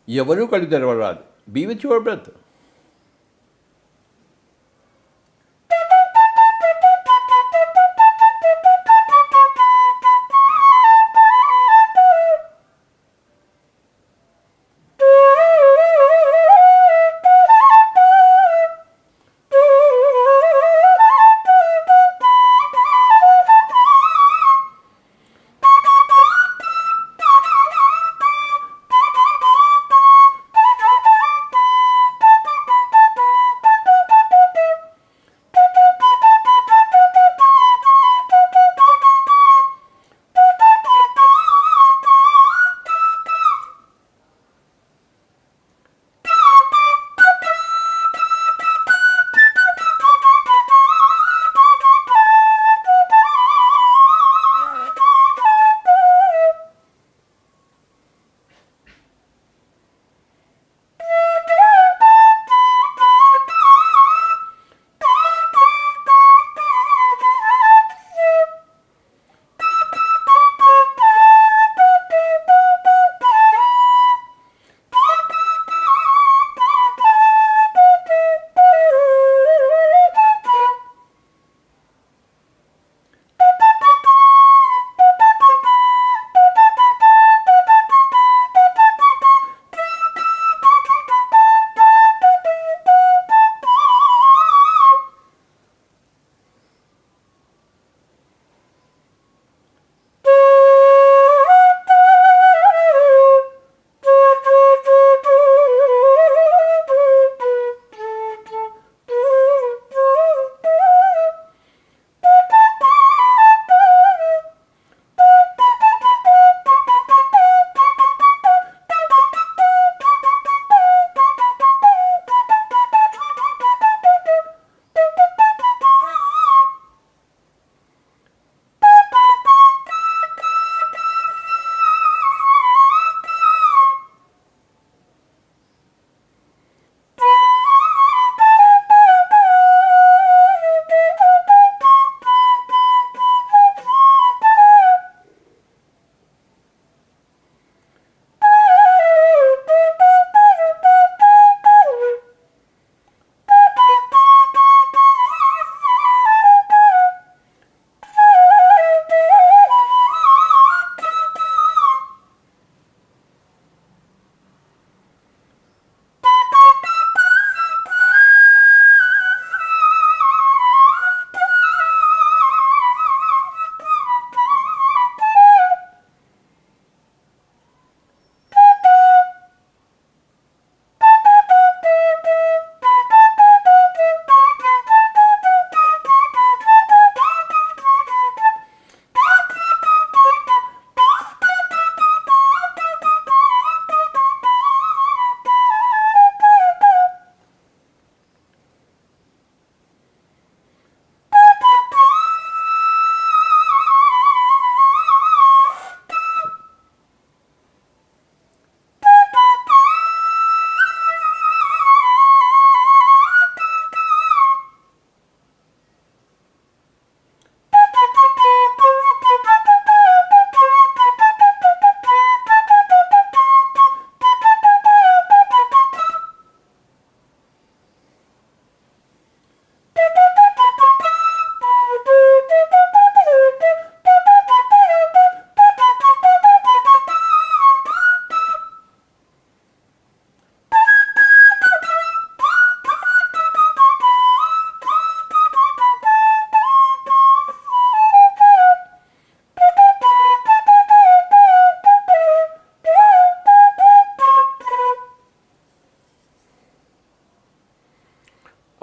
B: ఎవరూ కళ్ళు తెరవరాదు. Be with your breath.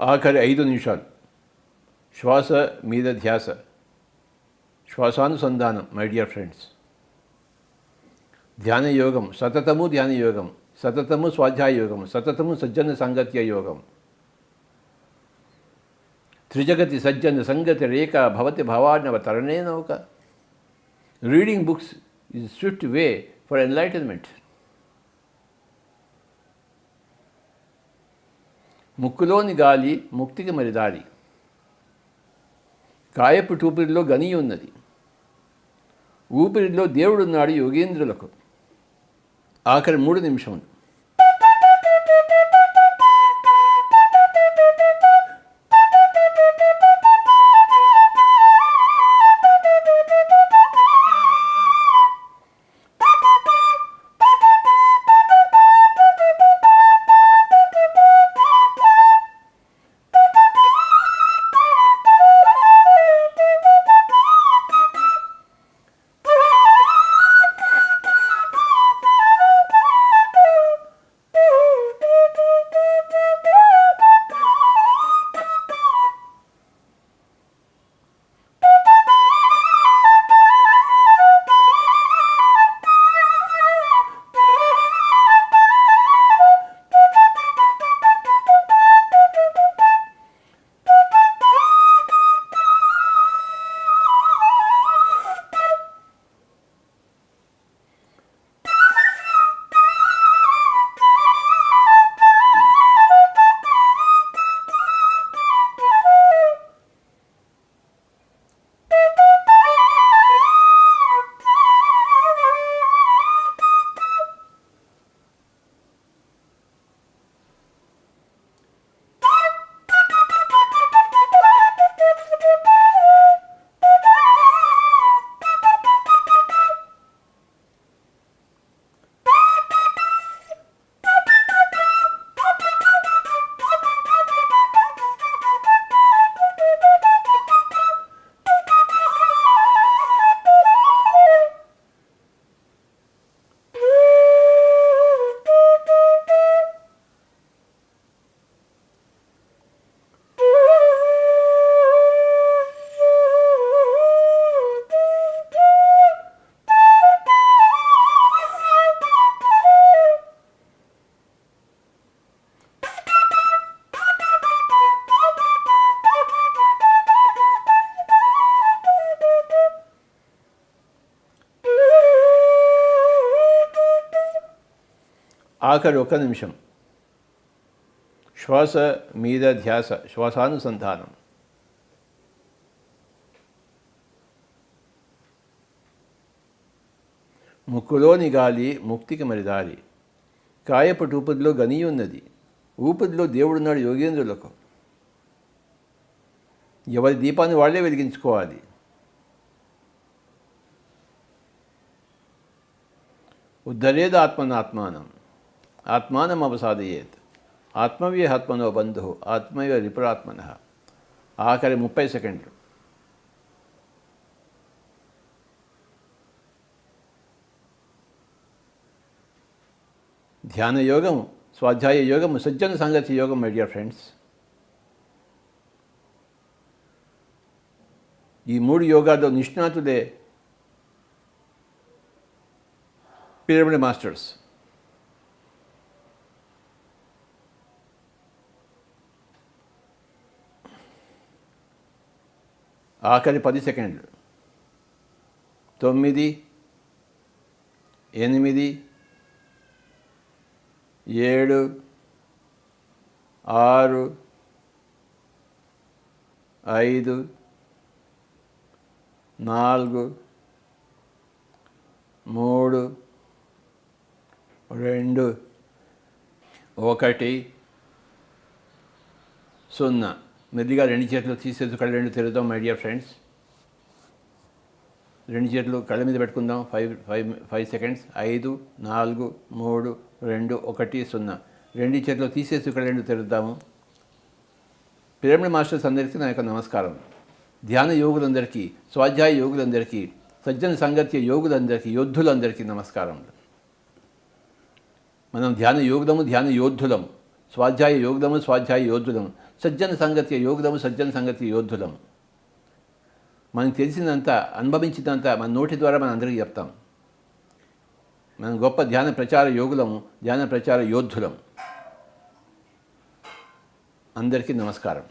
B: ఆఖరి 5 నిమిషాలు శ్వాస మీద ధ్యాస, శ్వాసానుసంధానం. మై డియర్ ఫ్రెండ్స్, ధ్యాన యోగం సతతము, ధ్యాన యోగం సతతము, స్వాధ్యాయ యోగం సతతము, సజ్జన సాంగత్య యోగం. త్రిజగతి సజ్జన సంగతి రేఖ భవతి భవార్ణవ తరణే నౌక. Reading books is swift way for enlightenment. ముక్కులోని గాలి ముక్తికి మరి దారి. కాయపు టూపిరిలో గని ఉన్నది, ఊపిరిలో దేవుడున్నాడు యోగేంద్రులకు. ఆఖరి 3 నిమిషములు. ఆఖరి ఒక్క నిమిషం శ్వాస మీద ధ్యాస, శ్వాసానుసంధానం. ముక్కులోని గాలి ముక్తికి మరిదారి, కాయపటి ఊపిరిలో గనియున్నది, ఊపిరిలో దేవుడున్నాడు యోగేంద్రులకు. ఎవరి దీపాన్ని వాళ్ళే వెలిగించుకోవాలి. ఉద్ధరేద్ ఆత్మనాత్మానం, ఆత్మానం అవసాదయేత్, ఆత్మవ్యూహాత్మనో బంధు, ఆత్మవ్య రిపురాత్మన. ఆఖరి 30 సెకండ్లు. ధ్యాన యోగం, స్వాధ్యాయ యోగం, సజ్జన సంగతి యోగం. మై డియర్ ఫ్రెండ్స్, ఈ 3 యోగాల్లో నిష్ణాతులే పిరమిడ్ మాస్టర్స్. ఆఖరి 10 సెకండ్లు. 9, 8, 7, 6, 5, 4, 3, 2, 1, 0. మెల్లిగా 2 చేతులు తీసేసి కళ్ళు 2 తెరుద్దాం. మై డియర్ ఫ్రెండ్స్, 2 చేతులు కళ్ళ మీద పెట్టుకుందాం. 5 సెకండ్స్. 5, 4, 3, 2, 1, 0. 2 చేతులు తీసేసి కళ్ళు 2 తెరుద్దాము. పిరమిడ్ మాస్టర్స్ అందరికీ నా యొక్క నమస్కారం. ధ్యాన యోగులందరికీ, స్వాధ్యాయ యోగులందరికీ, సజ్జన సంగత్య యోగులందరికీ, యోద్ధులందరికీ నమస్కారం. మనం ధ్యాన యోగులము, ధ్యాన యోద్ధులము. స్వాధ్యాయ యోగులము, స్వాధ్యాయ యోద్ధులము. సజ్జన సంగత్య యోగులము, సజ్జన సంగత్య యోద్ధులము. మనకు తెలిసినంత, అనుభవించినంత మన నోటి ద్వారా మనం అందరికీ చెప్తాం. మనం గొప్ప ధ్యాన ప్రచార యోగులము, ధ్యాన ప్రచార యోద్ధులము. అందరికీ నమస్కారం.